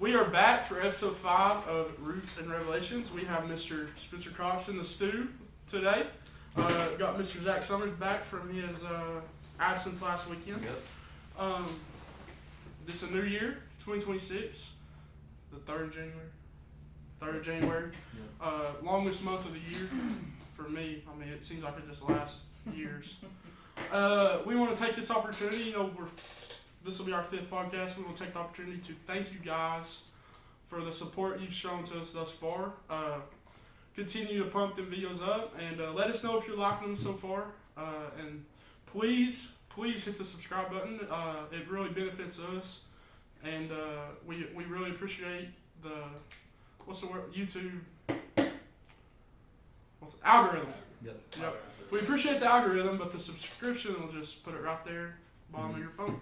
We are back for episode 5 of Roots and Revelations. We have Mr. Spencer Cox in the stew today. Got Mr. Zach Summers back from his absence last weekend. Yep. This is a new year, 2026, the 3rd of January. 3rd of January. Yep. Longest month of the year for me. I mean, it seems like it just lasts years. We want to take this opportunity, this will be our 5th podcast. We will take the opportunity to thank you guys for the support you've shown to us thus far. Continue to pump them videos up and let us know if you're liking them so far. And please hit the subscribe button. It really benefits us. And we really appreciate YouTube. Algorithm. Yep. We appreciate the algorithm, but the subscription will just put it right there, bottom of your phone.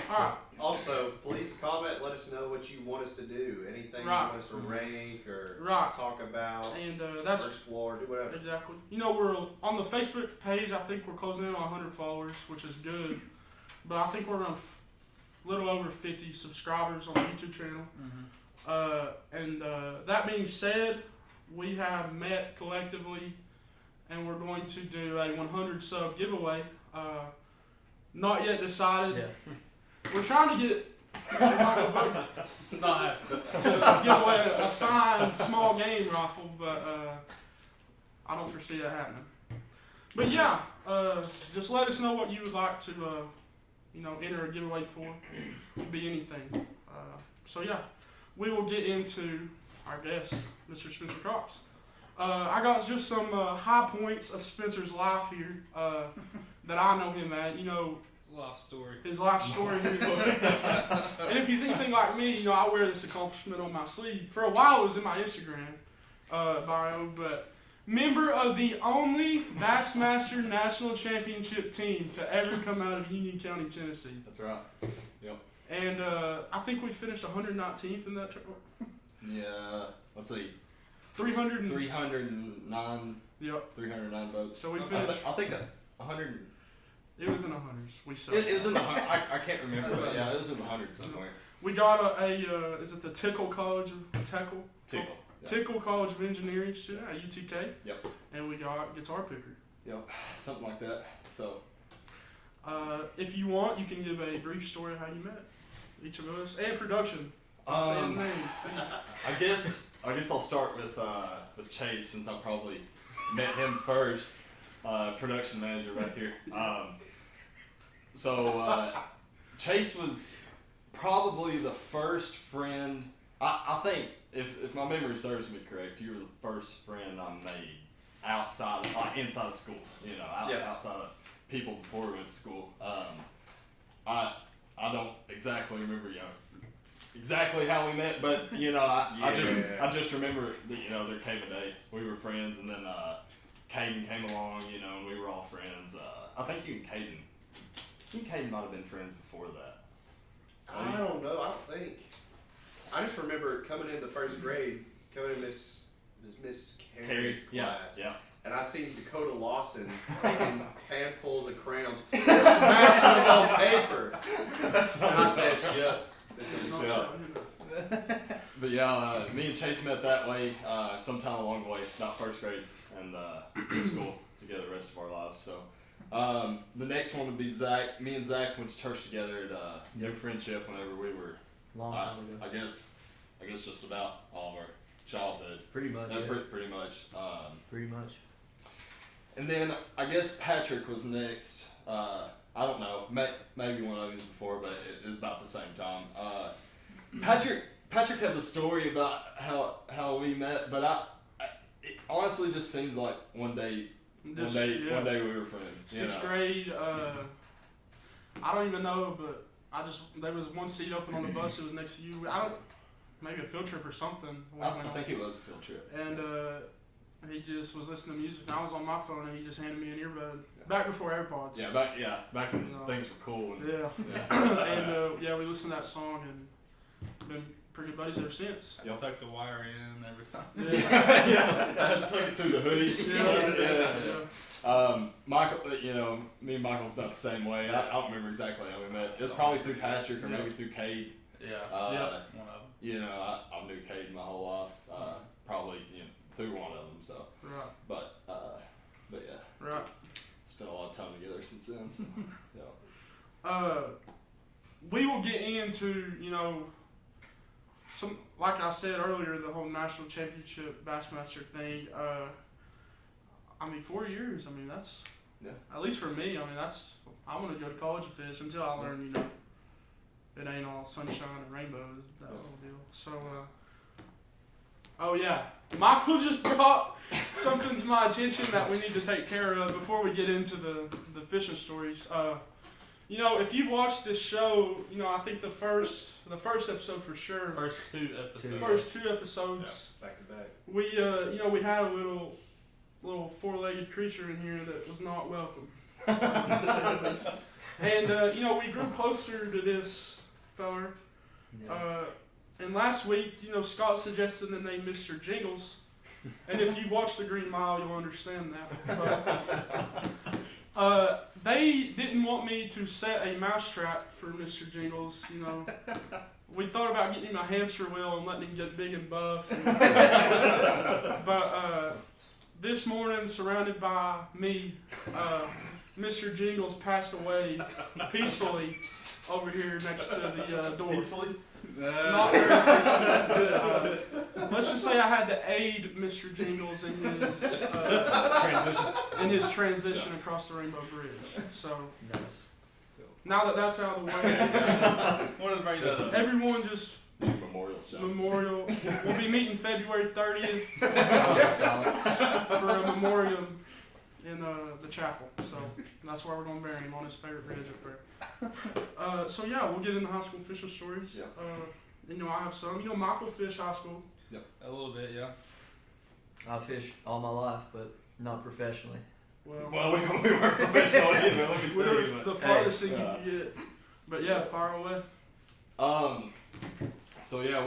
All right. Also, please comment. Let us know what you want us to do. Anything you want us to rank or talk about. And that's explore. Do whatever. Exactly. We're on the Facebook page. I think we're closing in on 100 followers, which is good. But I think we're on a little over 50 subscribers on the YouTube channel. Mm-hmm. That being said, we have met collectively, and we're going to do a 100 sub giveaway. Not yet decided. Yeah. We're trying to get Mr. Michael Booker to give away a fine small game rifle, but I don't foresee that happening. But yeah, just let us know what you would like to enter a giveaway for. It could be anything. So yeah, we will get into our guest, Mr. Spencer Cox. I got just some high points of Spencer's life here that I know him at. His life story. And if he's anything like me, I wear this accomplishment on my sleeve. For a while, it was in my Instagram bio, but member of the only Bassmaster National Championship team to ever come out of Union County, Tennessee. That's right. Yep. And I think we finished 119th in that tournament. Yeah. Let's see. 309. Yep. 309 votes. So we finished. I think 100. It was in the hundreds. We sucked. It was in the hundreds. I can't remember, but yeah, it was in the hundreds somewhere. We got is it the Tickle College of Tickle. Yeah. Tickle College of Engineering student at UTK. Yep. And we got Guitar Picker. Yep, something like that. So, if you want, you can give a brief story of how you met each of us and production. Say his name, please. I guess I'll start with Chase, since I probably met him first. Production manager right here. Chase was probably the first friend. I think if my memory serves me correct, you were the first friend I made outside of inside of school. Outside of people before we went to school. I don't exactly remember exactly how we met, but I just remember that there came a day we were friends, and then Caden came along, and we were all friends. I think you and Caden might have been friends before that. I don't know. I don't think. I just remember coming into 1st grade, coming in Miss Carey's class. Yeah. And I seen Dakota Lawson taking handfuls of crayons and smashing them on paper. And I said, yep. But yeah, me and Chase met that way sometime along the way, not 1st grade, and in school together the rest of our lives. So the next one would be Zach. Me and Zach went to church together at New Friendship whenever we were long time ago. I guess just about all of our childhood. Pretty much. Pretty much. Pretty much. And then I guess Patrick was next. I don't know. Maybe one of you before, but it is about the same time. Patrick has a story about how we met, but it honestly just seems like one day we were friends. 6th grade. I don't even know, but there was one seat open on the bus. It was next to you. Maybe a field trip or something. I think it was a field trip. And he just was listening to music, and I was on my phone, and he just handed me an earbud. Back before AirPods. Back when things were cool. And we listened to that song and been pretty good buddies ever since. Yep. Tuck the wire in every time. I had to tuck it through the hoodie. Michael, me and Michael's about the same way. I don't remember exactly how we met. It was probably through Patrick or maybe through Cade. One of them. you know, I knew Cade my whole life. Probably, you know, through one of them. So, Right. but yeah, Right. spent a lot of time together since then. So, yeah. We will get into, you know, some, like I said earlier, the whole national championship Bassmaster thing. I mean, 4 years. I mean, that's at least for me. I mean, I want to go to college and fish until I learn, you know, it ain't all sunshine and rainbows, that whole deal. So, oh yeah, Michael just brought something to my attention that we need to take care of before we get into the fishing stories. You know, if you've watched this show, you know, I think the first episode for sure. First two episodes. First two episodes. Yeah, back to back. We you know, we had a little four-legged creature in here that was not welcome. And you know, we grew closer to this feller. Yeah. And last week, you know, Scott suggested the name Mr. Jingles. And if you've watched The Green Mile, you'll understand that. But, they didn't want me to set a mousetrap for Mr. Jingles, you know. We thought about getting him a hamster wheel and letting him get big and buff. But this morning, surrounded by me, Mr. Jingles passed away peacefully over here next to the door. Peacefully? Not very peacefully. Let's just say I had to aid Mr. Jingles in his transition across the Rainbow Bridge. So Nice. now that that's out of the way, Wanted to bring that up. everyone just Memorial show. memorial. We'll be meeting February 30th for a memoriam in the chapel. So that's where we're gonna bury him, on his favorite bridge up there. So yeah, we'll get into high school fishing stories. Yeah. You know, I have some. You know, Michael fished high school. A little bit, yeah. I fished all my life, but not professionally. Well, We weren't professional either. Let me tell whatever you. the farthest thing you yeah. can get. But yeah, fire away. So yeah,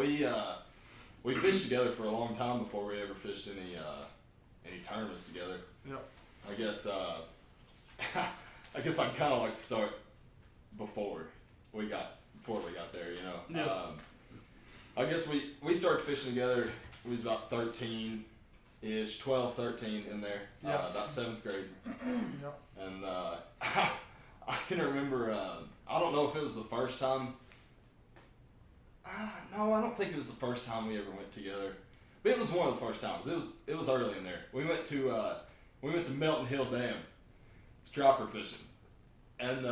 we fished together for a long time before we ever fished any tournaments together. Yep. I guess I'd kind of like to start before we got there. You know. Yeah. I guess we started fishing together. We was about 13-ish, 12, 13 in there. Yeah. About 7th grade. Yep. And I can remember. I don't know if it was the first time. No, I don't think it was the first time we ever went together. But it was one of the first times. It was early in there. We went to Melton Hill Dam, dropper fishing, and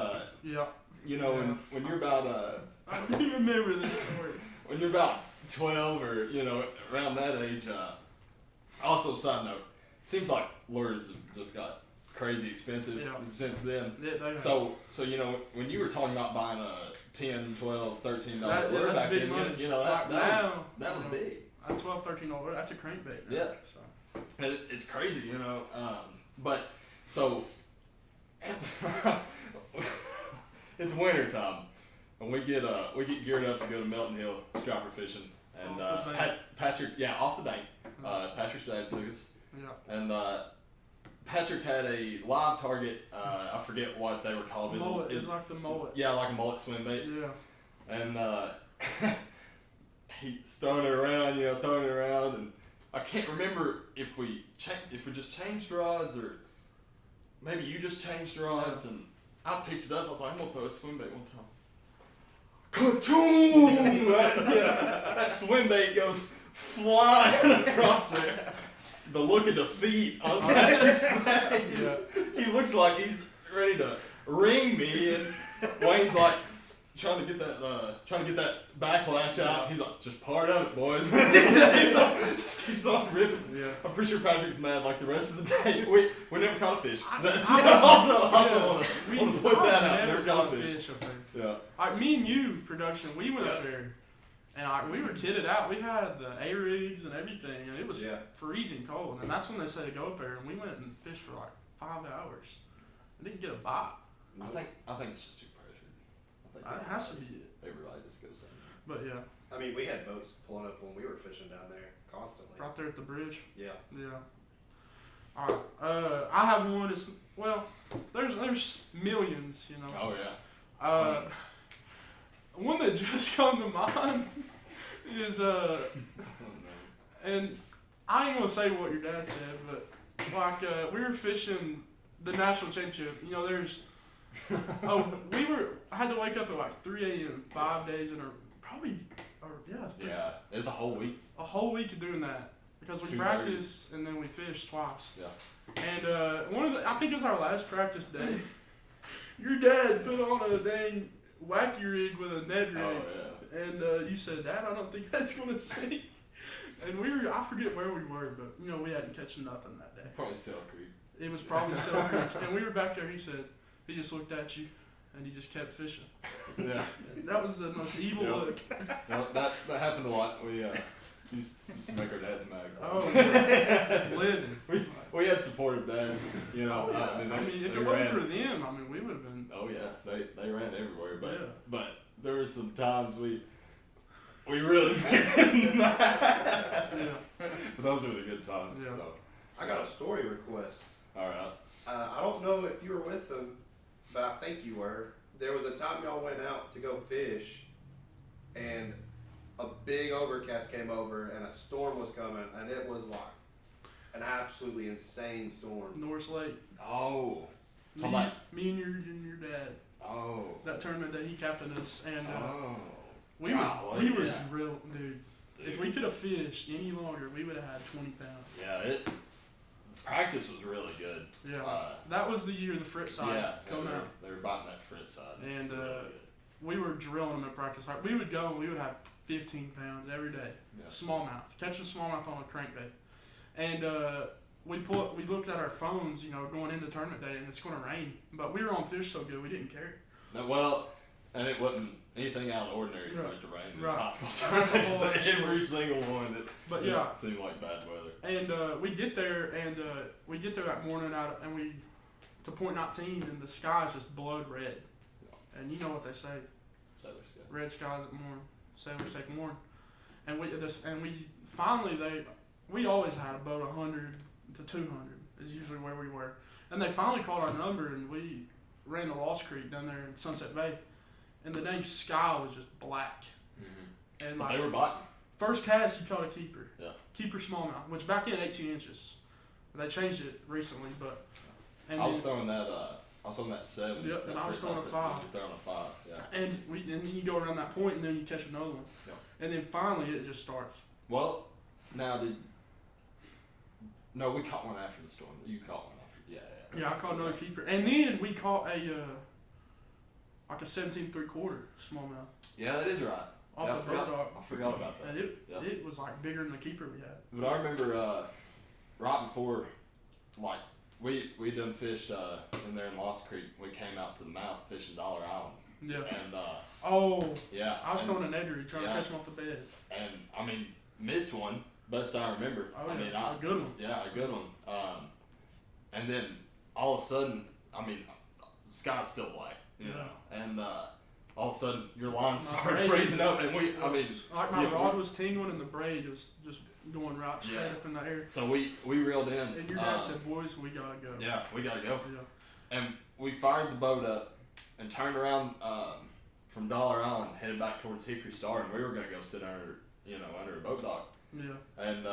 Yep. you know when you're about I do remember this story. when you're about 12 or you know around that age. Also, side note, seems like lures have just got crazy expensive since then. Yeah, So you know when you were talking about buying a $10, $12, $13 lure that's back big then, money. you know Like that was big. A $12, $13, that's a crankbait. Right? Yeah. So. And it's crazy, you know. But so it's winter time, and we get geared up to go to Melton Hill striper fishing, and Off the bank. Patrick, off the bank. Patrick's dad took us, Yeah. and Patrick had a live target. I forget what they were called. Mullet. It's like the mullet. Yeah, like a mullet swim bait. Yeah. And he's throwing it around, and I can't remember if we just changed rods or maybe you just changed rods, and I picked it up. I was like, I'm gonna throw a swim bait one time. Ka-choom! That swim bait goes flying across there. The look of defeat on Patrick's face. Yeah. He looks like he's ready to ring me, and Wayne's like trying to get that backlash out. He's like, just part of it, boys. just keeps on ripping. Yeah. I'm pretty sure Patrick's mad like the rest of the day. We never caught a fish. That's I- just also We want to put that out. never Never caught caught a fish. fish up there. Yeah. Me and you, production, we went up there, and we were kitted out. We had the A-rigs and everything, and it was freezing cold. And that's when they said to go up there, and we went and fished for like 5 hours. I didn't get a bite. I think it's just too pressured. I think It has to be it. everybody just goes in. But yeah, I mean, we had boats pulling up when we were fishing down there constantly. right there at the bridge. Yeah. Yeah. All right. I have one. It's there's millions, you know. Oh yeah. One that just come to mind is Oh, no. and I ain't gonna say what your dad said, but like we were fishing the national championship. You know, there's I had to wake up at like 3 a.m. 5 days in a Yeah, it was a whole week. a whole week of doing that because we 2:30. practiced and then we fished twice. Yeah. And I think it was our last practice day. Your dad put on a dang wacky rig with a Ned rig. Oh, yeah. And you said, Dad, I don't think that's gonna sink. And I forget where we were, but you know, we hadn't catching nothing that day. Probably Sail Creek. It was probably Sail Creek. And we were back there, he said, he just looked at you and he just kept fishing. Yeah. That was the most evil Yeah. look. No, that happened a lot. We used to make our dads mad. Oh, living. We had supportive dads, you know. Oh, yeah. I mean, if it wasn't for them, I mean, we would have been. Oh yeah, they ran everywhere, but Yeah. but there were some times we really made them mad. Yeah. But those were the good times. Yeah. So. I got a story request. All right. I don't know if you were with them, but I think you were. There was a time y'all went out to go fish, and a big overcast came over, and a storm was coming, and it was like an absolutely insane storm. Norris Lake. Oh. Me, me and your dad. Oh. That tournament that he captained us, and Oh. we Golly, were yeah. drilled, dude. If we could have fished any longer, we would have had 20 pounds. Yeah. Practice was really good. Yeah, that was the year the frit side come out. They were biting that frit side. And really good. we were drilling them at practice. We would go and we would have 15 pounds every day. Yeah. Smallmouth. Catch a smallmouth on a crankbait. And we looked at our phones, you know, going into tournament day, and it's going to rain. But we were on fish so good, we didn't care. No, well, and it wasn't anything out of the ordinary for it to rain in Right. high school tournaments. Every single one. But It yeah. seemed like bad weather. And we get there, and we get there that morning and we to point 19, and the sky's just blood red. Yeah. And you know what they say: Sailor Scouts. red skies at morn, sailors take morn. And we always had about 100 to 200 is usually where we were. And they finally called our number, and we ran to Lost Creek down there in Sunset Bay, and the dang sky was just black. Mm-hmm. And But like they were biting. first cast, you caught a keeper. Yeah. Keeper smallmouth, which back then 18 inches. They changed it recently, but. And I was then- throwing that 7. Yep, and that I was first throwing a sunset, 5. you were throwing a 5. Yeah. And then you go around that point, and then you catch another one. Yep. And then finally it just starts. Well, now No, we caught one after the storm. You caught one after. Yeah. Yeah, I caught another keeper, and then we caught like a 17.75 smallmouth Yeah, that is right. off Yeah, a bird dog, I forgot about that. and Yeah. it was like bigger than the keeper we had. But I remember right before, like, we done fished in there in Lost Creek. We came out to the mouth fishing Dollar Island. Yeah. And yeah. I was and, throwing a Ned rig trying to catch him off the bed. And I mean, missed one. Best I remember. Oh, I yeah. mean, A good one. Yeah, a good one. And then all of a sudden, I mean, the sky's still black, you know, and all of a sudden your line started raising up, and like my rod was tingling and the braid was just going right straight up in the air. So we reeled in. And your dad said, "Boys, we gotta go." Yeah, we gotta go. Yeah. And we fired the boat up and turned around from Dollar Island, headed back towards Hickory Star, and we were gonna go sit under a boat dock. Yeah. And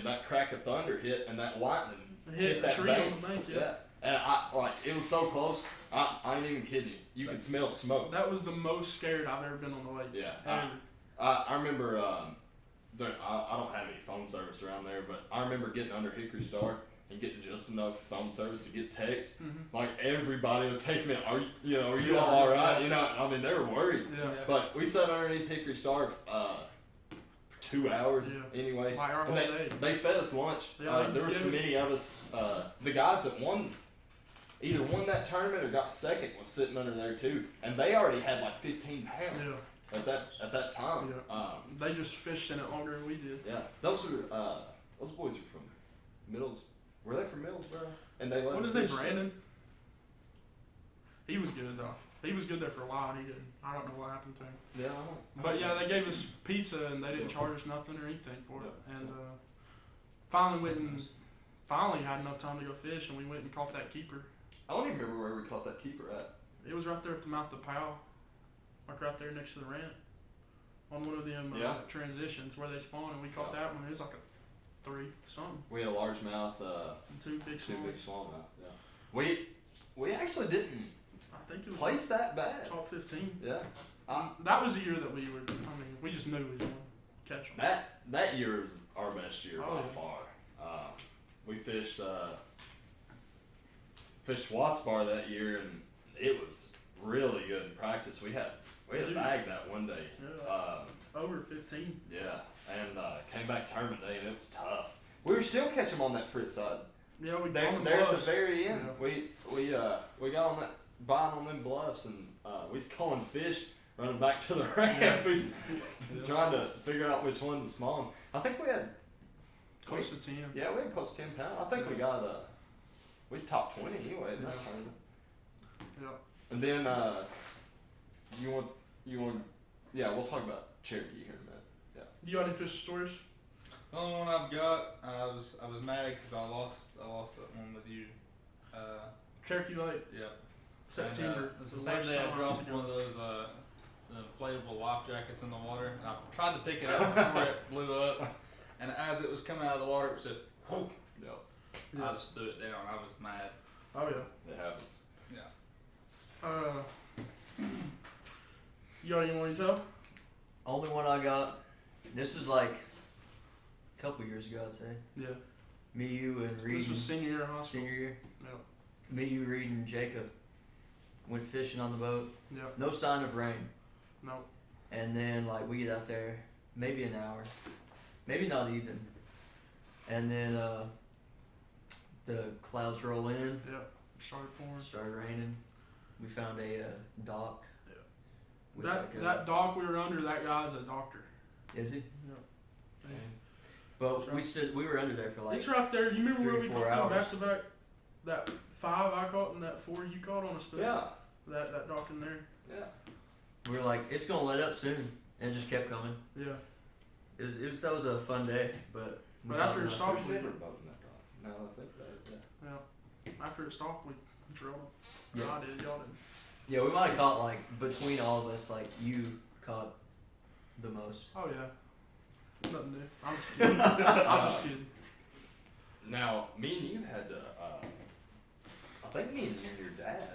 that crack of thunder hit, and that lightning hit the that tree bank. on the bank. Yeah. And it was so close. I ain't even kidding you. You could smell smoke. That was the most scared I've ever been on the lake. Yeah. Ever. I remember. I don't have any phone service around there, but I remember getting under Hickory Star and getting just enough phone service to get text. Mm-hmm. Like everybody was texting me, "Are you all right?" You know, I mean, they were worried. Yeah. But we sat underneath Hickory Star for 2 hours anyway. Like our whole day. They fed us lunch. Yeah, there were so many of us. The guys that either won that tournament or got second was sitting under there too, and they already had like 15 pounds at that time. Yeah. They just fished in it longer than we did. Yeah, those boys are from Mills. Were they from Mills, bro? And they What is his name, Brandon? He was good though. He was good there for a while, and he didn't. I don't know what happened to him. Yeah. But yeah, they gave us pizza, and they didn't charge us nothing or anything for it. Yeah. And finally had enough time to go fish, and we went and caught that keeper. I don't even remember where we caught that keeper at. It was right there at the mouth of Powell, like right there next to the ramp. on one of them Yeah. transitions where they spawn, and we caught Yeah. that one. It was like a 3 something, We had a largemouth, and 2 big two big small. smallmouth. Yeah. We actually didn't I think it was place that bad. top 15. Yeah. That was the year that we were. I mean, we just knew we was gonna catch them. That year was our best year Oh, by yeah. far. We fished Watts Bar that year, and it was really good in practice. We had a bag that one day. Yeah. Over 15. Yeah, and came back tournament day, and it was tough. We were still catching them on that Fritz side. Yeah, we There on the at the bluffs. very end, Yeah. we got on that bottom on them bluffs, and we was calling fish running back to the ramp. We was trying to figure out which one was small. And I think we had Close to 10. we had close to 10 pounds. I think we got we was top 20 anyway in that Yeah. tournament. Yeah. And then you want we'll talk about Cherokee here in a minute. Yeah. You got any fishing stories? The only one I've got, I was mad because I lost that one with you. Cherokee Lake, Yep. September. And, it's the same worst day I time dropped to one go. of those the inflatable life jackets in the water, and I tried to pick it up before it blew up. And as it was coming out of the water, it said, "Whoa!" Yep. Yeah. I just threw it down. I was mad. Oh yeah. It happens. Yeah. You got any more to tell? Only one I got. This was like a couple years ago, I'd say. Yeah. Me, you, and Reed. This was senior year of high school. senior year. Yep. Me, you, Reed, and Jacob went fishing on the boat. Yep. No sign of rain. No. And then like we get out there, maybe an hour, maybe not even. And then the clouds roll in. Yep. Started pouring. Started raining. We found a dock. Yeah. with That like a- that dock we were under, that guy's a doctor. Is he? Yep. But That's we right. stood. We were under there for like. It's right there. You remember where we 3-4 caught that hours. back to back? That 5 I caught and that 4 you caught on a spoon. Yeah. That dock in there. Yeah. We were like, it's gonna let up soon, and it just kept coming. Yeah. That was a fun day, but. we But caught after it enough. stopped, There's we never a boat in that dock. Now that I think about it, yeah. Yeah. After it stopped, we drilled them. Yeah. I did. Y'all did. Yeah, we might have caught like between all of us, like you caught the most. Oh yeah. Nothing new. I'm just kidding. I'm just kidding. Now, me and you had to, I think me and you and your dad,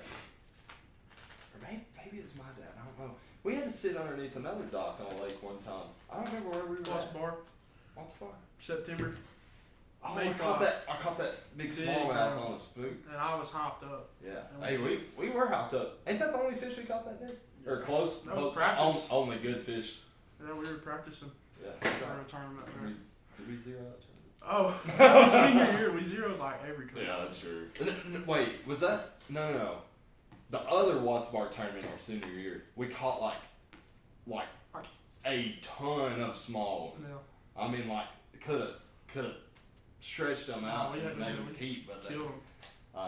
or maybe it was my dad, I don't know. We had to sit underneath another dock on a lake one time. I don't remember where we were Lost at. bar. What's far? September. Oh, Mayfly. I caught that big Big smallmouth one. on a spook. And I was hopped up. Yeah. And Hey, we- we were hopped up. Ain't that the only fish we caught that day? Or close? That was close practice. Only good fish. Yeah, we were practicing Yeah. for a tournament Did there. we zero out? Oh, senior year, we zeroed like every tournament. Yeah, that's true. Wait, was that? No. The other Watts Bar tournament our senior year, we caught like a ton of small ones. Yeah. I mean, like could have stretched them out we and had made to them do it. keep, but they, Killed them.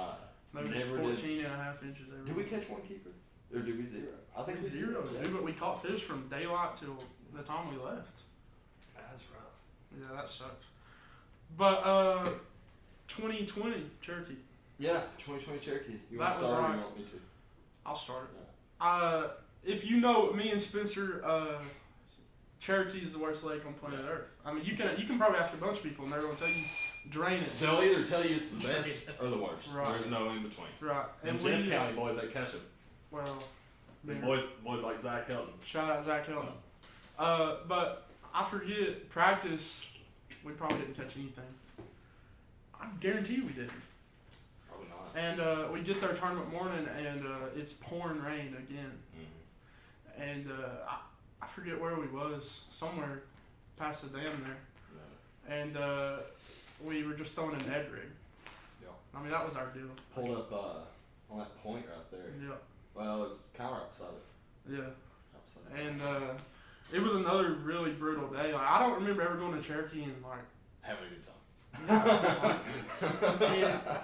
Maybe it's never 14 and a half inches. Every did we catch one keeper or did we zero? I think We zeroed, yeah. dude, but we caught fish from daylight till the time we left. That's rough. Yeah, that sucks. But 2020 Cherokee. Yeah, 2020 Cherokee. You That want to was start or alright. you want me to? I'll start it. If you know me and Spencer, Cherokee is the worst lake on planet Earth. I mean, you can probably ask a bunch of people and they're gonna tell you drain it. They'll either tell you it's the best or the worst. Right. There's no in between. Right. And we, Jeff County boys, they catch them. well, Boys like Zach Helton. shout out Zach Helton. But I forget practice. We probably didn't catch anything. I guarantee you we didn't. Probably not. And we get there tournament morning, and it's pouring rain again. Mm-hmm. And I forget where we was, somewhere past the dam there. Yeah. And we were just throwing a Ned rig. Yeah. I mean, that was our deal. Pulled up on that point right there. Yeah, Well, it's kind of right beside it. yeah. Outside. And it was another really brutal day. Like, I don't remember ever going to Cherokee and like. Having a good time. Yeah.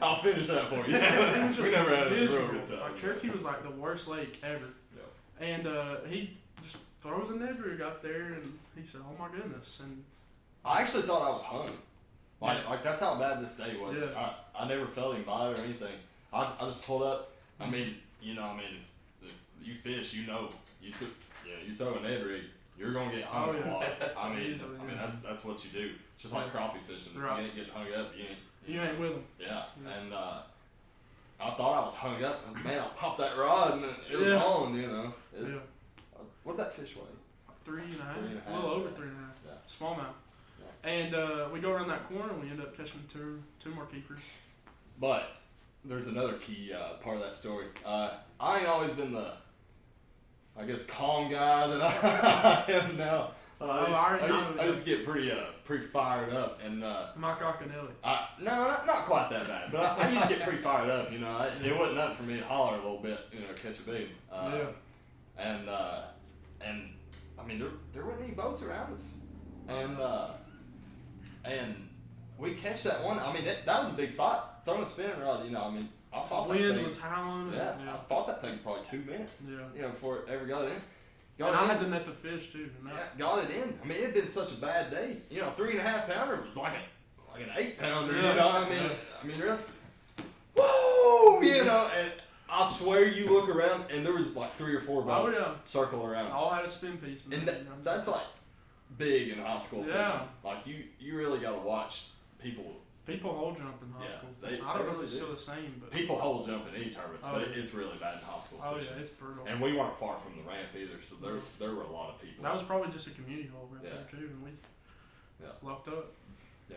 I'll finish that for you. It was just we never had a real miserable. good time. Like Cherokee was like the worst lake ever. Yeah. And he just throws a Ned rig up there, and he said, "Oh my goodness!" And I actually thought I was hung. Like, Yeah. like that's how bad this day was. Yeah. I never felt him bite or anything. I just pulled up. I mean, if you fish, you throw a Ned rig, you're gonna get hung Oh, a yeah. lot. I mean, Easily, I mean yeah. that's what you do. It's just like crappie fishing. If Right. you ain't getting hung up, you ain't. You ain't with them. Yeah, Yeah. and I thought I was hung up, and man, I popped that rod and it was Yeah. on. You know. Yeah. What'd that fish weigh? 3.5. 3.5, A little over yeah. 3.5. Yeah. Smallmouth. Yeah. And we go around that corner and we end up catching two more keepers. But there's another key part of that story. I ain't always been the, I guess, calm guy that I am now. I just get pretty fired up, and Mike Acanelli. no, not quite that bad, but I used to get pretty fired up. You know, it wasn't nothing for me to holler a little bit, you know, catch a bait. Yeah. And I mean, there wasn't any boats around us, and we catch that one. I mean, that was a big fight. Throwing a spinning rod, you know. I mean, I thought that Wind thing was howling. Yeah, And, I fought that thing for probably 2 minutes. yeah. You know, before it ever got in. And I had to net the fish too. And Yeah, got it in. I mean, it had been such a bad day. You know, 3.5 pounder was like an 8 pounder. Yeah. You know, I mean, really. Whoa! You know, and I swear you look around and there was like 3 or 4 boats circle around. All had a spin piece. And that's like big in high school Yeah. fishing. Like you really got to watch people. People hole jump in high Yeah, school they- fishing. I don't they know if it's really still the same, but People hole jump in any tournaments, Oh, but yeah. it's really bad in high school oh fishing. yeah, it's brutal. And we weren't far from the ramp either, so there were a lot of people. That was probably just a community hole right Yeah. there too, and we Yeah. lucked up. Yeah.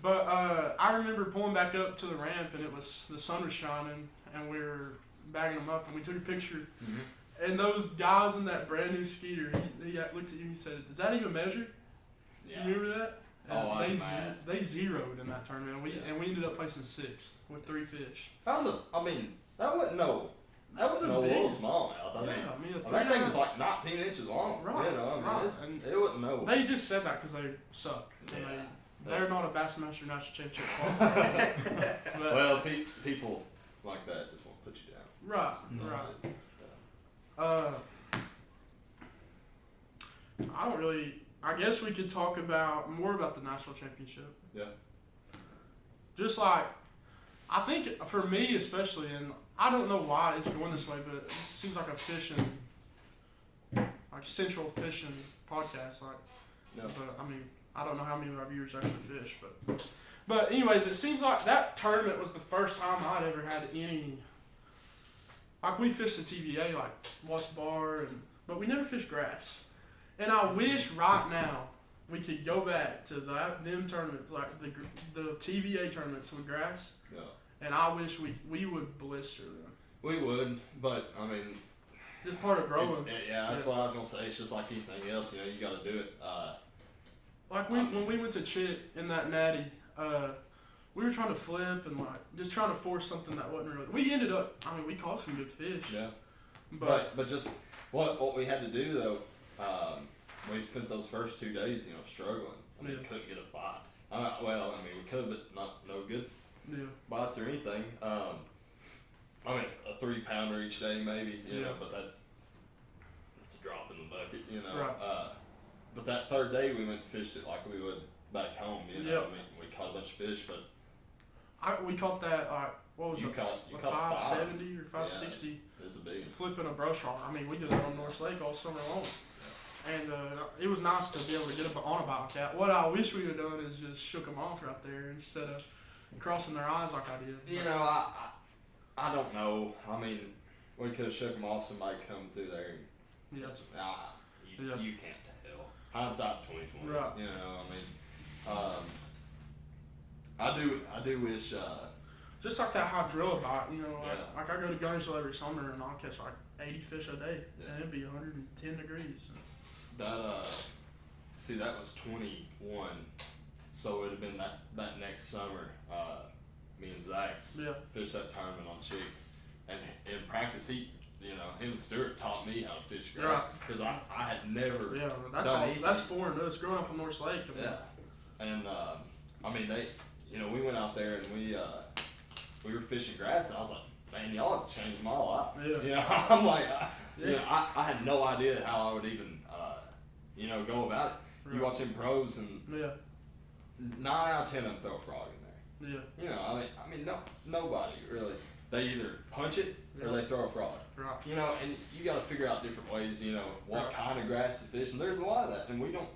But I remember pulling back up to the ramp, and the sun was shining, and we were bagging them up, and we took a picture. Mm-hmm. And those guys in that brand new Skeeter, he looked at you and he said, "Does that even measure?" Yeah. You remember that? Oh, I was they mad. They zeroed in that tournament, and we Yeah. ended up placing 6th with 3 fish. That wasn't no a little big- smallmouth. I mean, Yeah, I mean, that thing was like 19 inches long. Right, You know, I mean, right. And it wasn't no. they just said that because they suck. And Yeah. they're not a Bassmaster National Championship qualifier. But- Well, people like that just want to put you down. right, No, right. it's- I don't really. I guess we could talk more about the national championship. Yeah. Just like, I think for me especially, and I don't know why it's going this way, but it seems like a fishing, like central fishing podcast. Like, No. but I mean, I don't know how many of our viewers actually fish, but anyways, it seems like that tournament was the first time I'd ever had any. Like we fished the TVA, like Watts Bar, but we never fished grass. And I wish right now we could go back to them tournaments, like the TVA tournaments with grass. Yeah. And I wish we would blister them. We would, but I mean, Just part of growing. that's what I was gonna say. It's just like anything else, you know. You got to do it. Like when we went to Chit in that natty, we were trying to flip and like just trying to force something that wasn't really. We ended up. I mean, we caught some good fish. Yeah. But But just what we had to do though, we spent those first 2 days, you know, struggling. I mean, Yeah. couldn't get a bite. We could, but not no good yeah, bites or anything. I mean, a 3 pounder each day maybe, you know, Yeah. but that's a drop in the bucket, you know. Right. But that third day we went and fished it like we would back home, you know. Yep. I mean, we caught a bunch of fish, but we caught that. What was you it? caught A a 570 or 560. It was a big one. Flipping a brush hog. I mean, we did that on North Lake all summer long. And it was nice to be able to get on a bite like that. What I wish we would have done is just shook them off right there instead of crossing their eyes like I did. You know, I don't know. I mean, we could have shook them off. Somebody come through there and Yeah. catch them. Yeah. You can't tell. Hindsight's 20/20. Right. You know, I mean, I do wish. Just like that hydrilla bite, you know, Yeah. like I go to Gunnersville every summer and I'll catch like 80 fish a day, Yeah. and it'd be 110 degrees. That see, that was 21, so it'd have been that next summer. Me and Zach Yeah, fished that tournament on Chick, and in practice him and Stuart taught me how to fish grass because I had never. yeah, Done that's foreign to us. Growing up on North Lake, I mean, Yeah, and I mean we went out there and we were fishing grass, and I was like, man, y'all have changed my life. Yeah. You know, I'm like, Yeah. you know, I had no idea how I would even, go about it. Right. You watch them pros, and yeah, 9 out of 10 of them throw a frog in there. yeah. You know, I mean, nobody really. they either punch it or they throw a frog. Right. You know, and you got to figure out different ways. You know, what Right. kind of grass to fish, and there's a lot of that, and we don't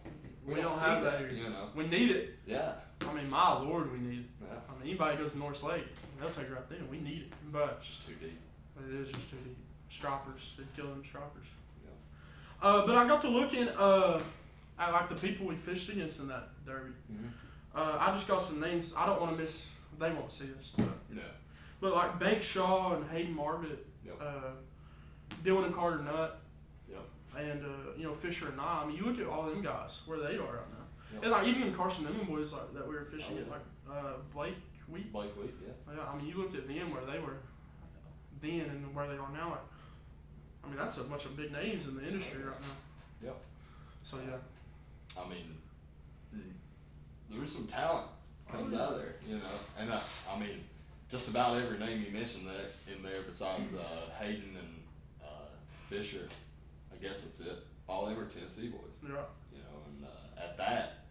see have that here. You know. We need it. Yeah. I mean, my lord, we need it. Yeah. I mean, anybody goes to North Lake, they'll take it right then. We need it, but It's just too deep. it is just too deep. Stroppers, it'd kill them stroppers. Yeah. But I got to looking at like the people we fished against in that derby. Mm-hmm. I just got some names. I don't want to miss. They won't see us. Yeah. But like Bank Shaw and Hayden Marvitt, Yep. Dylan and Carter Nutt, Yep. and you know Fisher and I. I mean, you look at all them guys where they are right now, Yep. and like even in Carson Newman boys like that we were fishing Oh, at like Blake Wheat. Blake Wheat, yeah. Yeah, I mean, you looked at them where they were then and where they are now. Like, I mean, that's a bunch of big names in the industry right now. Yep. So yeah. I mean, there's some talent comes out of there, you know, and I mean, just about every name you mentioned there in there besides Hayden and Fisher, I guess that's it. All them are Tennessee boys, Yeah. you know, and at that,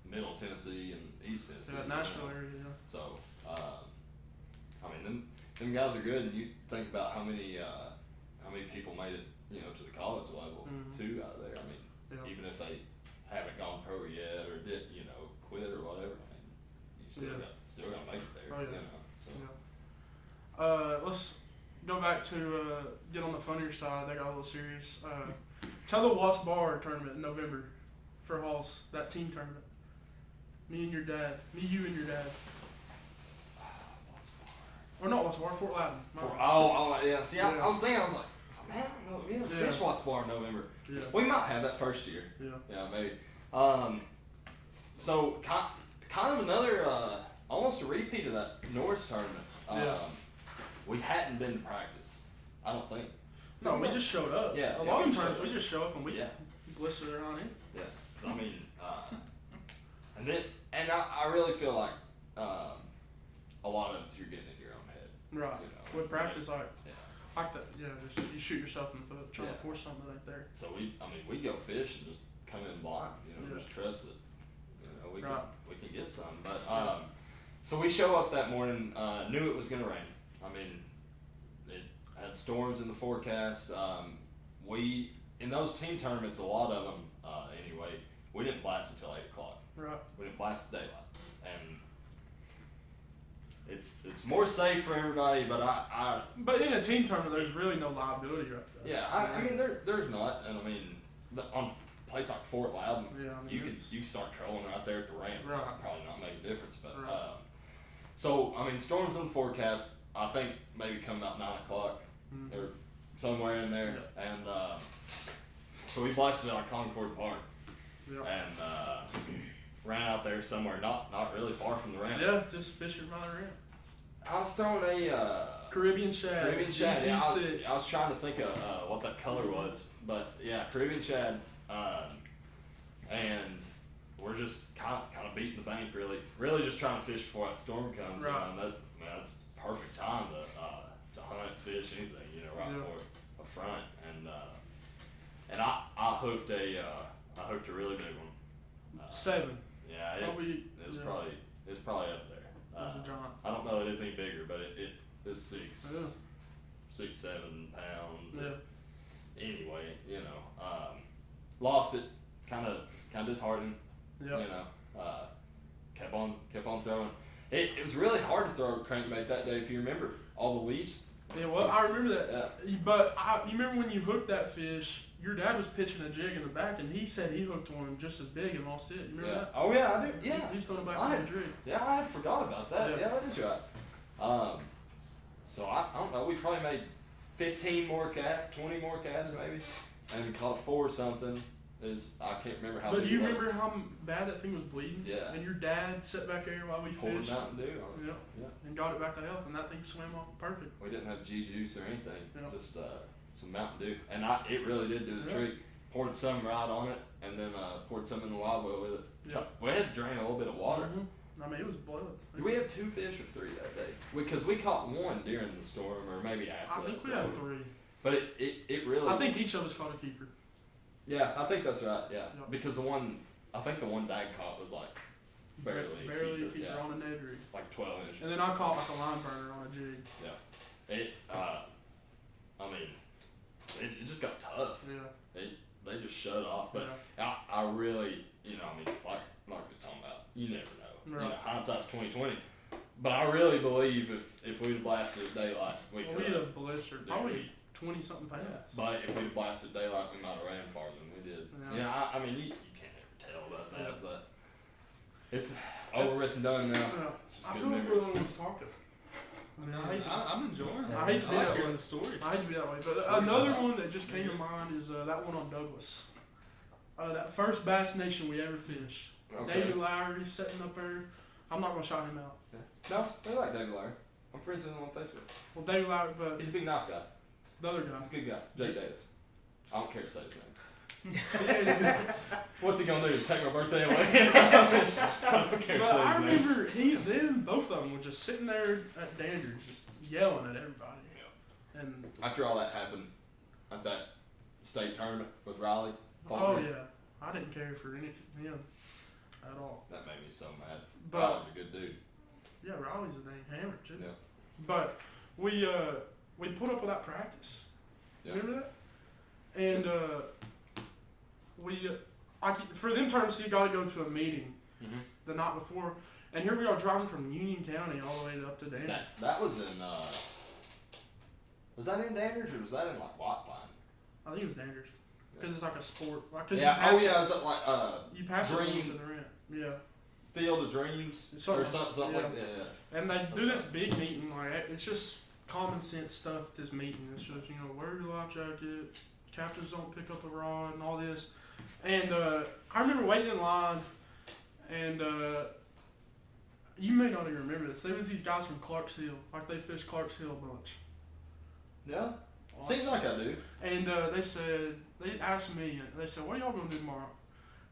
Middle Tennessee and East Tennessee, Yeah, Nashville area. Yeah. So, I mean, them guys are good, and you think about how many people made it, you know, to the college level too out of there. I mean, Yeah. even if they haven't gone pro yet or did, you know, quit or whatever, I mean, you still got to make it there, Oh, yeah. you know. So Yeah. Let's go back to get on the funnier side. They got a little serious. Tell the Watts Bar tournament in November for Halls, that team tournament. Me, you, and your dad. Or not Watts Bar, Fort Loudon. yeah. See, Yeah. I was thinking, I was like, man, we have Yeah. fish Watts Bar in November. Yeah. We might have that first year. Yeah. Yeah, maybe. So kind of another, almost a repeat of that Norris tournament. Yeah. We hadn't been to practice, I don't think. No, we just showed up. Yeah, A yeah, lot we of times showed up. we just show up and we Yeah. blister around in. Yeah. So I mean, and I really feel like a lot of it's you're getting in your own head. Right. You know, With practice, like Yeah. that. Yeah, just, you shoot yourself in the foot trying Yeah. to force something that ain't there. So we go fish and just come in blind. You know, Yeah. just trust that. You know, we Right. can get some. But so we show up that morning. Knew it was gonna rain. I mean, it had storms in the forecast. We in those team tournaments, a lot of them anyway. We didn't blast until 8 o'clock. Right. We didn't blast daylight, and it's more safe for everybody. But But in a team tournament, there's really no liability right there. yeah, I mean there's not, and I mean on a place like Fort Loudon, Yeah, I mean, you can start trolling right there at the ramp. Right. Probably not make a difference, but Right. so I mean storms in the forecast. I think maybe come about 9 o'clock Mhm. or somewhere in there, and so we blasted out of Concord Park Yeah. and ran out there somewhere not really far from the ramp. Yeah, just fishing by the ramp. I was throwing a Caribbean shad. Caribbean shad. Yeah, GT6. I was trying to think of what that color was, but yeah, Caribbean shad, and we're just kind of beating the bank, really just trying to fish before that storm comes. Right. And that's perfect time to hunt, fish, anything, you know, right Yeah. before a front, and I hooked a really big one. 7. Yeah, Probably. it's yeah. probably up there. It was a giant. I don't know it is any bigger, but it is 6, Yeah. 7 pounds. Yeah. Anyway, you know, lost it, kind of disheartened. Yeah. You know, kept on throwing. It was really hard to throw a crankbait that day if you remember all the leaves. Yeah, well, I remember that. Yeah. But you remember when you hooked that fish, your dad was pitching a jig in the back, and he said he hooked one just as big and lost it. You remember Yeah. that? Oh yeah, I do. Yeah. He was throwing it back I on the jig. Yeah, I had forgot about that. Yeah. Yeah, that is right. So I don't know. We probably made 15 more casts, 20 more casts maybe, and we caught 4 or something. I can't remember how. But big do you it was. remember how bad that thing was bleeding? Yeah. And your dad sat back there while we Poured fished. Mountain Dew on it. Yeah. Yeah. And got it back to health, and that thing swam off perfect. We didn't have G juice or anything. Yeah. Just some Mountain Dew, and it really did do the Yeah. trick. Poured some right on it, and then poured some in the live well with it. Yeah. We had to drain a little bit of water. Mhm. I mean, it was blood. Did we have 2 fish or 3 that day? Because we caught 1 during the storm, or maybe after. I that think we storm. had 3. But it really. I think each of us caught a keeper. Yeah, I think that's right. Yeah, Yeah. because the one Dag caught was like barely Barely a keeper, keeper yeah. on a Ned rig. like 12 inches. And then I caught like a line burner on a jig. Yeah, it, I mean, it just got tough. Yeah. They just shut off. But I really, you know, I mean, like we was talking about, you never know. Right. You know, hindsight's 20/20. But I really believe if we'd have blasted at daylight, we could. We'd have blistered probably 20-something pounds. Yeah. But if we'd have blasted daylight, we might have ran farther than we did. Yeah. I mean, you can't ever tell about that, but it's over with and done now. Yeah. It's just I good feel like we're memories. the ones talking. I mean, I hate to, I'm enjoying it. I hate to be I like that way. hearing the stories. I hate to be that way, but another one that just came to mind is that one on Douglas. That first Bass Nation we ever fished. Okay. David Lowry sitting up there. I'm not gonna shout him out. Yeah. No, they like David Larry. I'm friends with him on Facebook. Well, David Lowry, but He's a big knife guy. the other guy. He's a good guy. Jay Davis. I don't care to say his name. Yeah, What's he gonna do? Take my birthday away? I don't care to but say I his name. remember them, both of them, were just sitting there at Danders, just yelling at everybody. And After all that happened at that state tournament with Riley, oh yeah, I didn't care for him at all. that made me so mad. But Riley's a good dude. yeah, Riley's a dang hammer too. Yeah. But we put up with that practice. Yeah. Remember that? And for them tournaments, you got to go to a meeting Mm-hmm. the night before. And here we are driving from Union County all the way up to Danders. That was in. Was that in Danders or was that in like Whiteline? I think it was Danders because it's like a sport. Like, 'cause Yeah. you pass Oh yeah. it, Was it like you pass Dream- it to the rent. Yeah. Field of Dreams Something or something yeah. like that? Yeah. And they That's do this right. big meeting, like it's just common sense stuff at this meeting. It's just, you know, wear your life jacket, captains don't pick up a rod and all this. And I remember waiting in line and you may not even remember this. There was these guys from Clarks Hill, like they fished Clarks Hill a bunch. Yeah. Seems like I do. And they asked me, they said, what are y'all gonna do tomorrow?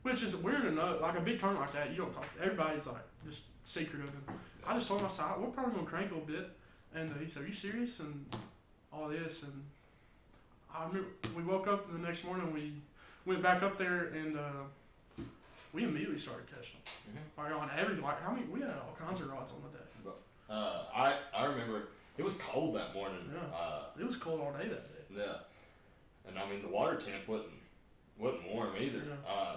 Which is weird enough, like a big tournament like that, you don't talk, everybody's like just secret of him. I just told him, I said, we're probably gonna crank a little bit. And he said, are you serious? And all this. And I remember we woke up the next morning, we went back up there and we immediately started catching them. Mm-hmm. Like on how many, we had all kinds of rods on the day. I remember it was cold that morning. Yeah. It was cold all day that day. Yeah. And I mean the water temp wasn't warm either. Yeah.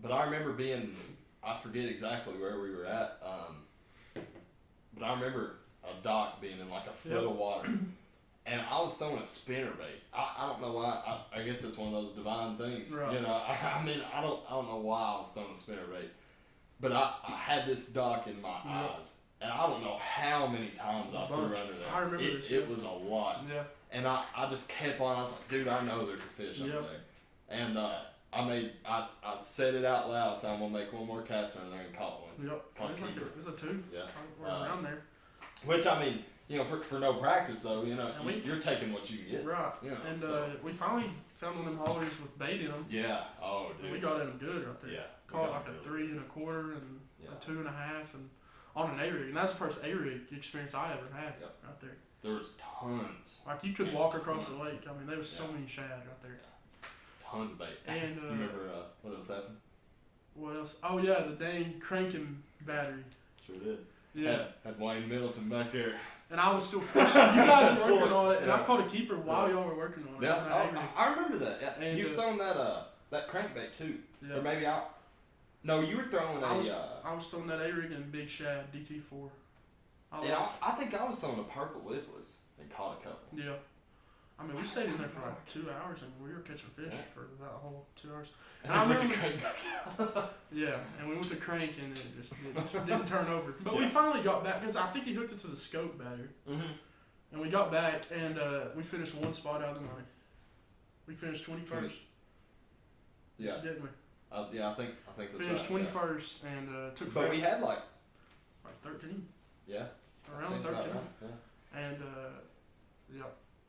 But I remember I forget exactly where we were at. But I remember a dock being in like a foot of water. And I was throwing a spinnerbait. I don't know why. I guess it's one of those divine things. Right. You know, I mean, I don't know why I was throwing a spinnerbait. But I had this dock in my eyes. And I don't know how many times I threw under that. I remember this. It was a lot. Yeah. And I just kept on. I was like, dude, I know there's a fish up there. And I said it out loud. So I'm gonna make one more cast under there and caught one. Yep. It's a 2. Yeah. We're around there. Which I mean, you know, for no practice though, you know, you're taking what you can get. Right. You know, And so. we finally found one of them haulers with bait in them. Yeah. Oh, dude. We got them good right there. Yeah. Caught like a 3 1/4 and a 2 1/2 and on an A-rig. And that's the first A-rig experience I ever had right there. There was tons. Like you could walk across the lake. I mean, there was so many shad right there. Tons of bait. And you remember what else happened? What else? Oh yeah, the dang cranking battery. Sure did. Yeah. Had Wayne Middleton back there. And I was still fishing. You guys were working on it, and I caught a keeper while y'all were working on it. Yeah, I remember that. Yeah. And, You was throwing that crankbait too. Yeah. Or maybe No, you were throwing I was throwing that A-rig and big shad DT4. I think I was throwing a purple lipless and caught a couple. Yeah. I mean, we stayed in there for like 2 hours and we were catching fish for that whole 2 hours. And I remember crankbait. Yeah, and we went to crank and it just didn't turn over. But we finally got back because I think he hooked it to the scope battery. Mm-hmm. And we got back and we finished one spot out of the money. We finished 21st. Yeah. Didn't we? Yeah, I think that's Finished right. 21st and took. But we had like 13. Yeah. Around Seems 13. about right. Yeah. And yeah.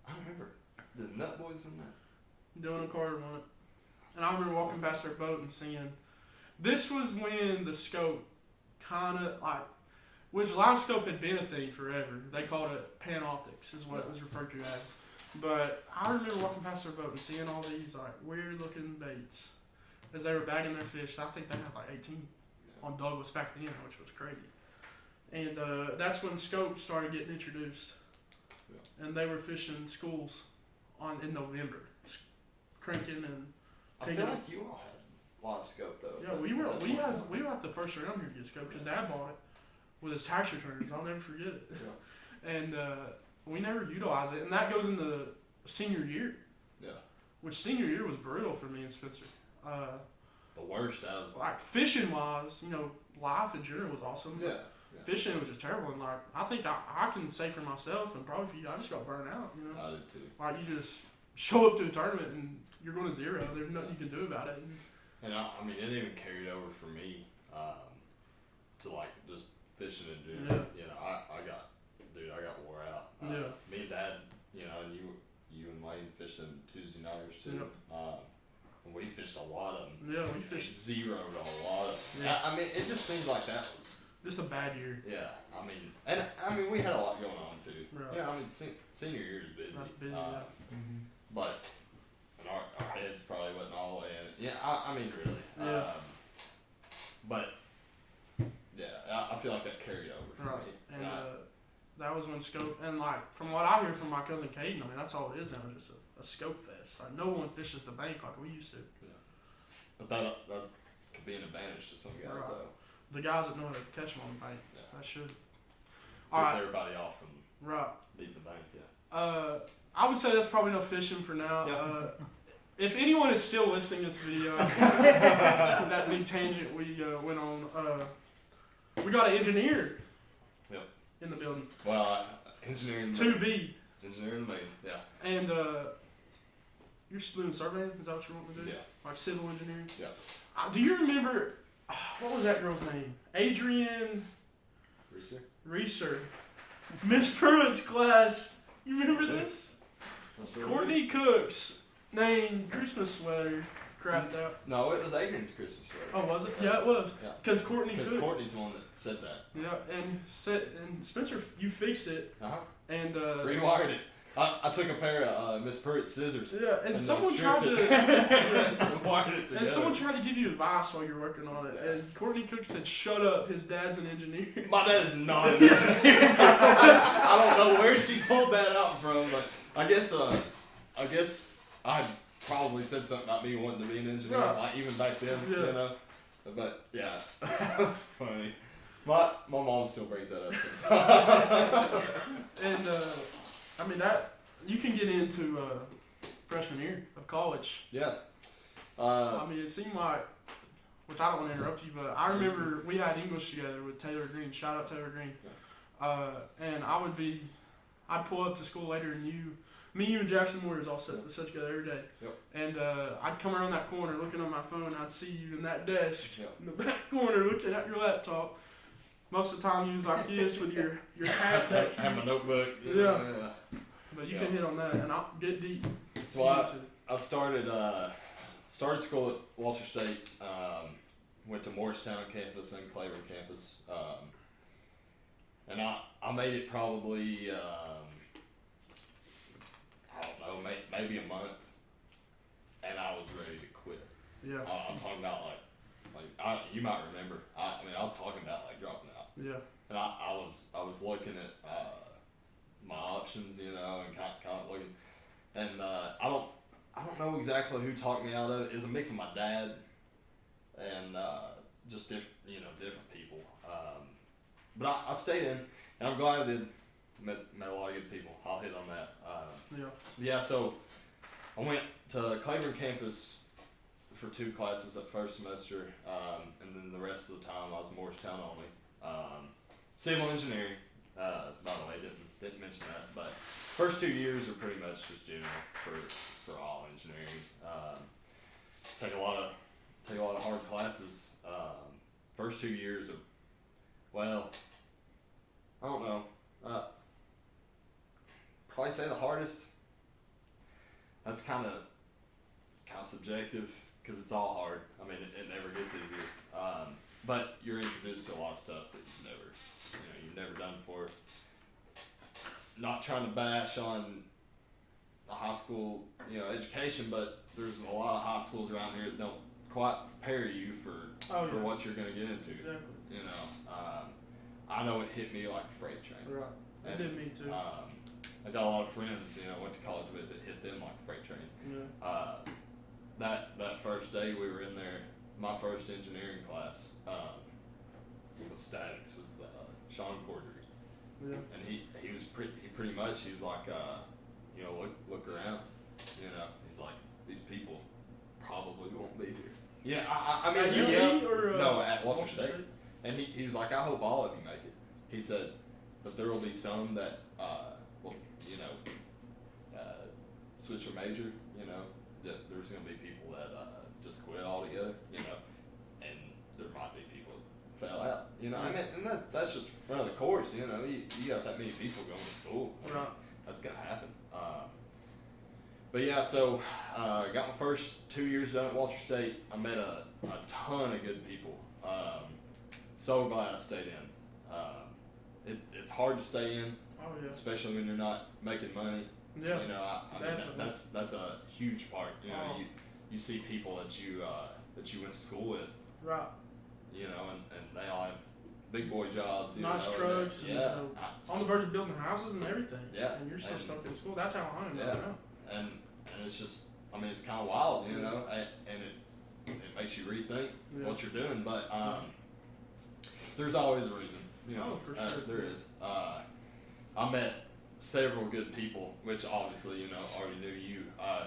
I remember the Nut Boys win that. Dylan and Carter won it. And I remember walking past their boat and seeing. This was when the scope kind of like, which live scope had been a thing forever. They called it panoptics, is what it was referred to as. But I remember walking past their boat and seeing all these like weird looking baits as they were bagging their fish. I think they had like 18 on Douglas back then, which was crazy. And that's when scope started getting introduced. and they were fishing schools in November, cranking and I picking feel up. like you all had live scope though. Yeah, we were like the first around here to get scope because Dad bought it with his tax returns. I'll never forget it. Yeah. And we never utilized it, and that goes into senior year. Yeah. Which senior year was brutal for me and Spencer. The worst out of. Like fishing wise, life in general was awesome. Yeah. Fishing was just terrible, and like I think I can say for myself, and probably for you, I just got burnt out. I did too. Like you just show up to a tournament and you're going to 0. There's nothing you can do about it. And I mean, it even carried over for me to like just fishing in general. Yeah. I got wore out. Me and Dad, and you and Wayne fishing Tuesday nighters too. And we fished a lot of them. Yeah, we fished. Zeroed a lot of them. Yeah. I mean, it just seems like that was. Just a bad year. Yeah, I mean, we had a lot going on too. Right. Yeah, I mean, senior year is busy. That's busy. But and our heads probably wasn't all the way in it. Yeah, I mean, really. Yeah. But yeah, I feel like that carried over for Right. me. And that was when scope, and like from what I hear from my cousin Caden, I mean that's all it is now, just a scope fest. Like no one fishes the bank like we used to. Yeah. But that could be an advantage to some guys. Right. So. The guys that know how to catch them on the bank, that should. All Gets right. everybody off from beating the bank. Yeah. I would say that's probably enough fishing for now. Yep. If anyone is still listening to this video, that big tangent we went on, we got an engineer in the building. Well, engineering. 2B. Engineering main. Yeah. And you're doing surveying? Is that what you want to do? Yeah. Like civil engineering? Yeah. Do you remember, what was that girl's name? Adrienne Reeser. Miss Pruitt's class. You remember this? Courtney Cook's name, Christmas sweater, crapped out. No, it was Adrian's Christmas sweater. Oh, was it? Yeah, it was. Yeah. Because Courtney Because Cook. Courtney's the one that said that. Yeah, and Spencer, you fixed it. Uh huh. And rewired it. I took a pair of Miss Pruitt's scissors. Yeah, and someone stripped tried to. wired it together. And someone tried to give you advice while you're working on it, and Courtney Cook said, "Shut up. His dad's an engineer." My dad is not an engineer. I don't know where she pulled that out from, but I guess I probably said something about me wanting to be an engineer, Right. like even back then, Yeah. But yeah, that was funny. My mom still brings that up sometimes. And I mean that you can get into freshman year of college. Yeah. I mean, it seemed like, which I don't want to interrupt you, but I remember we had English together with Taylor Green. Shout out Taylor Green. And I'd pull up to school later, and you and Jackson Warriors all sit together every day. Yep. And I'd come around that corner looking on my phone, and I'd see you in that desk Yep. in the back corner looking at your laptop. Most of the time, you was like this with your hat back I have my notebook. Yeah. But you can hit on that, and I'll get deep. So I started school at Walter State. Went to Morristown campus and Cleveland campus. And I made it probably I don't know, maybe a month, and I was ready to quit. Yeah. I'm talking about like you might remember. I mean, I was talking about like dropping out. Yeah. And I was looking at my options, and kind of looking, and I don't know exactly who talked me out of it. It was a mix of my dad and just different people. But I stayed in, and I'm glad I did. Met a lot of good people. I'll hit on that. Yeah. So I went to Cleveland campus for 2 classes that first semester, and then the rest of the time I was Morristown only. Civil engineering, by the way, didn't mention that, but first 2 years are pretty much just general for all engineering. Take a lot of hard classes. First 2 years of, well, I don't know. Probably say the hardest. That's kind of subjective because it's all hard. I mean, it never gets easier. But you're introduced to a lot of stuff that you've never done before. Not trying to bash on the high school, education, but there's a lot of high schools around here that don't quite prepare you for what you're going to get into. Exactly. I know it hit me like a freight train. Right. It did me too. I got a lot of friends, you know, went to college with. It hit them like a freight train. Yeah. That first day we were in there, my first engineering class, was statics with Sean Cordery, Yeah. and he was pretty much he was like, you know, look around, you know, he's like, these people probably won't be here. Yeah, I mean, At yeah, UT or no, at Walter State. And he was like, I hope all of you make it. He said, but there will be some that, will, you know, switch their major, you know, there's going to be people that just quit altogether, you know, and there might be people that fell out, you know. I mean, and that's just run of the course, you know. You got that many people going to school. I mean, Right. that's going to happen. But yeah, so got my first 2 years done at Walter State. I met a ton of good people. So glad I stayed in. It's hard to stay in, Oh yeah. especially when you're not making money. Yeah. You know, I mean Definitely. that's a huge part. You know, Oh. you see people that you went to school with, Right. you know, and they all have big boy jobs. You Nice know, trucks and, yeah, you know, on the verge of building houses and everything. Yeah. And you're still And- stuck in school. That's how I am Yeah. right now. and it's just, I mean, it's kind of wild, you know, and it makes you rethink Yeah. what you're doing. But there's always a reason, you know. Oh, for sure. There is. I met several good people, which obviously, you know, already knew you.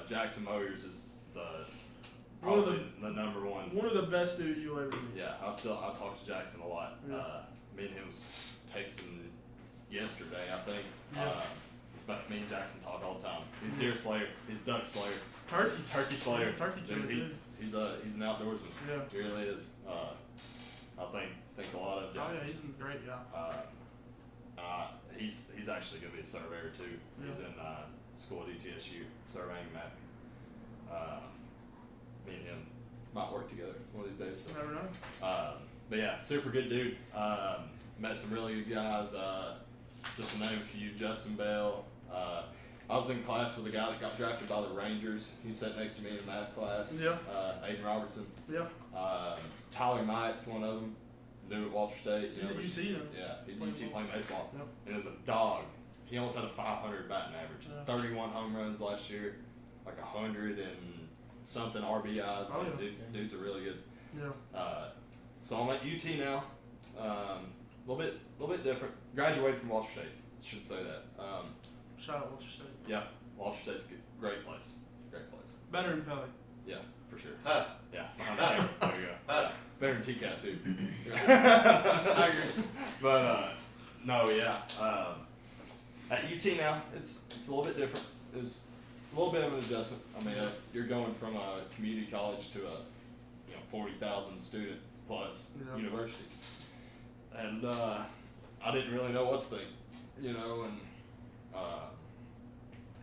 Jackson Moyers is One of probably the number one. One of the best dudes you'll ever meet. Yeah, I talk to Jackson a lot. Yeah. Me and him was texting yesterday, I think. Yeah. But me and Jackson talk all the time. He's deer slayer. He's duck slayer. Turkey Slayer. He's a turkey killer Dude, too. he's an outdoorsman. Yeah. He really is. I think a lot of Oh Jackson. yeah, he's a great guy. He's actually gonna be a surveyor too. Yeah. He's in school at ETSU, surveying and mapping. Me and him might work together one of these days. So. Never know. But yeah, super good dude. Met some really good guys. Just to name a few: Justin Bell. I was in class with a guy that got drafted by the Rangers. He sat next to me in a math class. Yeah. Aiden Robertson. Yeah. Tyler Knight's one of them. New at Walter State. He's at UT now. Yeah, he's Playing at UT ball. playing baseball. Yep. And as a dog, he almost had a 500 batting average. Yeah. 31 home runs last year, like 100 and something RBIs. Oh, I mean, yeah. dudes are really good. Yeah. So I'm at UT now. A little bit different. Graduated from Walter State. Should say that. Shout out Walter State. Yeah, Walter State's a great place. Great place. Better than Pelly. Yeah, for sure. Huh. Yeah, there you go. Yeah. Better than TCAT too. I agree. But no, yeah. At UT now, it's a little bit different. It's a little bit of an adjustment. I mean, you're going from a community college to a 40,000 student plus Yeah. university, and I didn't really know what to think, you know, and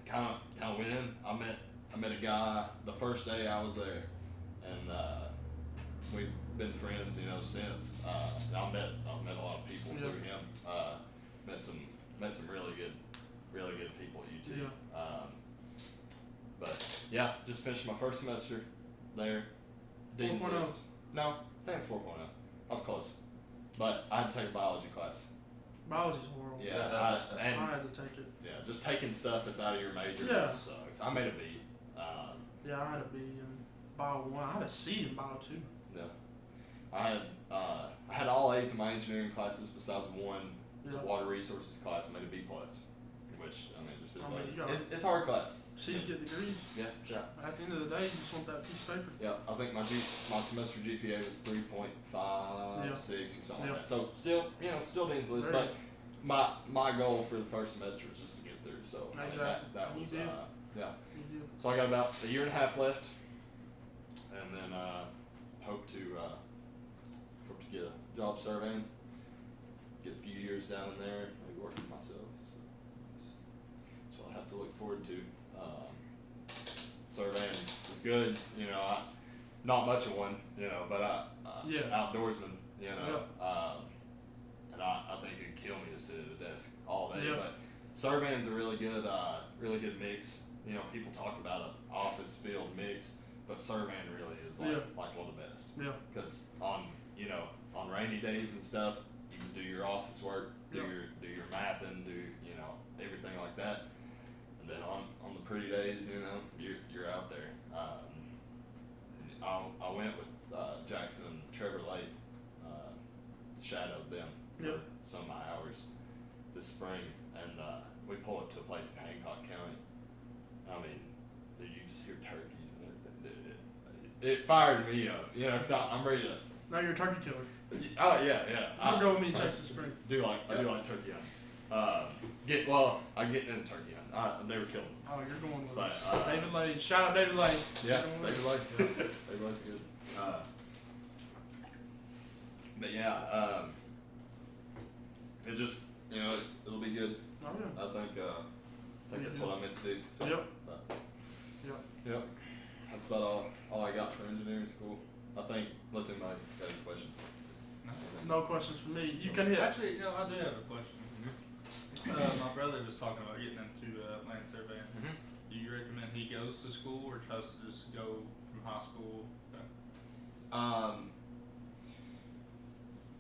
kind of went in. I met a guy the first day I was there, and we've been friends, you know, since. I've met a lot of people Yeah. through him. Met some really good people at UT. Yeah. But yeah, just finished my first semester there. Dean's 4.0. list. No, I think 4.0. I was close, but I had to take a biology class. Biology's horrible. Yeah, I had to take it. yeah, just taking stuff that's out of your major Yeah. sucks. I made a B. Yeah, I had a B in Bio 1. I had a C in Bio 2. Yeah, I had all A's in my engineering classes besides one. It was a Yeah. water resources class. I made a B plus, which I mean just is I what mean, it is. you gotta- It's a hard class. C's get degrees. Yeah, yeah. At the end of the day, you just want that piece of paper. Yeah, I think my semester GPA was 3.56 or something Yeah. like that. So still Dean's list, Very. but my goal for the first semester was just to get through. So I mean, Exactly. that You was did. yeah. You do. So I got about a year and a half left, and then hope to get a job surveying, get a few years down in there, maybe work for myself. So that's what I have to look forward to. Surveying is good, you know. Not much of one, you know, but Yeah. outdoorsman, you know. And I think it'd kill me to sit at a desk all day. Yeah. But surveying's a really good mix. You know, people talk about an office field mix, but surveying really is like one of the best. Yeah. Because on rainy days and stuff, you can do your office work, do Yeah. your mapping, do everything like that. And then on the pretty days, you know, you're out there. I went with Jackson and Trevor Lake, shadowed them for Yep. some of my hours this spring, and we pulled up to a place in Hancock County. I mean, dude, you just hear turkeys and everything. Dude, it fired me up, you know, 'cause I'm ready to. Now you're a turkey killer. Oh yeah. I'll go with me and Chase this spring. I do like turkey hunting. I get into turkey hunting. I've never killed them. Oh, you're going with But, David Lane. Shout out David Lane. Yeah, You're going David with- Lake. David Lake's good. But yeah, it just, you know, it'll be good. Oh, yeah. I think that's what I meant to do. So, Yep. But, Yep. yep. That's about all I got for engineering school. I think. Unless anybody got any questions. No questions from me. You can hit. Actually, I do have a question. My brother was talking about getting into land surveying. Do you recommend he goes to school or tries to just go from high school?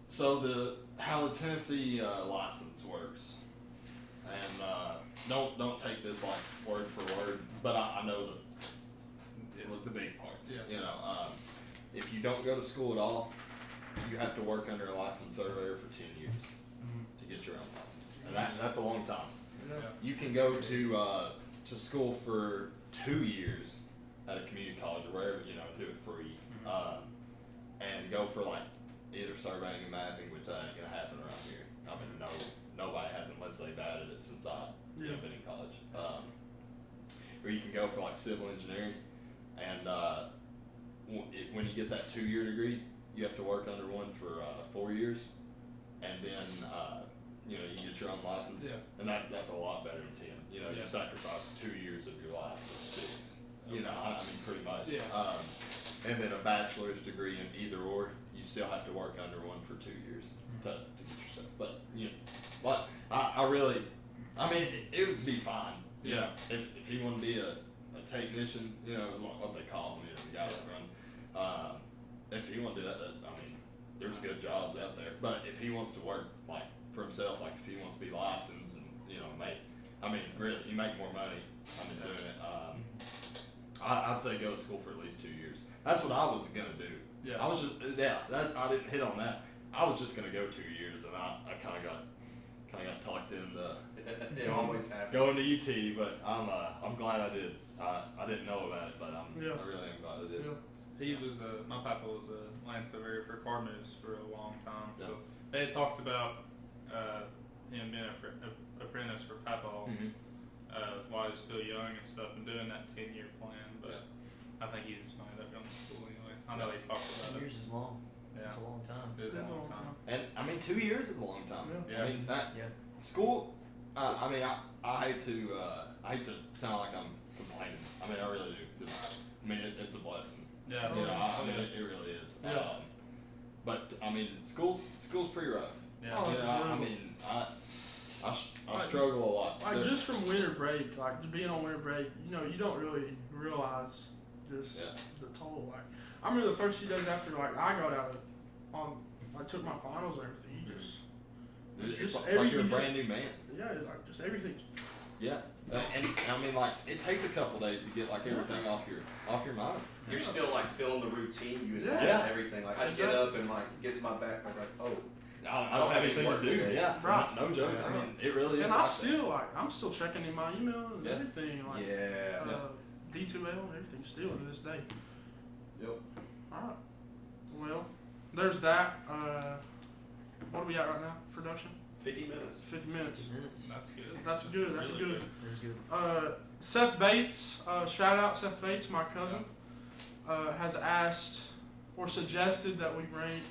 So how the Tennessee license works, and don't take this like word for word, but I know the big parts. Yeah. You know, if you don't go to school at all, you have to work under a licensed surveyor for 10 years to get your own license, and that's a long time. Yeah. You can go to school for 2 years at a community college or wherever, you know, do it free, and go for like either surveying and mapping, which ain't gonna happen around here. I mean, nobody has unless they've added it since I've been in college. Or you can go for like civil engineering, and when you get that 2-year degree, you have to work under one for 4 years, and then you know, you get your own license, and that's a lot better than 10. You know, you sacrifice 2 years of your life for 6. You know, I mean, pretty much. And then a bachelor's degree in either or, you still have to work under one for 2 years to get yourself. But you know, but I mean, it would be fine. You know, if he wanted to be a technician, you know, what they call them, you know, the guys that run. If he want to do that, I mean, there's good jobs out there. But if he wants to work like for himself, like if he wants to be licensed and, you know, really, you make more money. Doing it. I'd say go to school for at least 2 years. That's what I was gonna do. Yeah. I was just I didn't hit on that. I was just gonna go 2 years, and I kind of got talked into It always happens. going to UT. But I'm glad I did. I didn't know about it, but I really am glad I did. He was my papa was a land surveyor for car moves for a long time. Yeah. So they had talked about him being an apprentice for papa while he was still young and stuff, and doing that 10-year plan. But I think he's just might end up going to school anyway. I know they talked about 2 it. years is long. Yeah. It's a long time. It is a long time. And I mean, 2 years is a long time. Yeah. I mean, Yeah. school. I mean, I hate to sound like I'm complaining. I mean, I really do, because I mean, it's a blessing. Yeah. You know, I mean, it really is. Yeah. But I mean, school's pretty rough. Yeah. Oh, You it's know, I brutal. mean, I struggle a lot. Like There's- just from winter break, like just being on winter break, you know, you don't really realize just the toll. Like I remember the first few days after like I got out of I took my finals and everything. You just it's just like you're a you just- brand new man. yeah, it's like just everything. Yeah. And I mean, like, it takes a couple days to get like everything off your mind. You're still like feeling the routine, you and Yeah. everything. Like I get up and like get to my back, I'm like, oh, I don't have anything to do. today. Yeah. Right. No joke. I mean, it really is. And I like still I'm still checking in my email and everything. Like yeah. D2L and everything still to this day. Yep. Alright. Well, there's that. What are we at right now? Production? 50 minutes. 50 minutes. That's good. That's good. That's Really good. That's good. Seth Bates, shout out Seth Bates, my cousin, has asked or suggested that we rank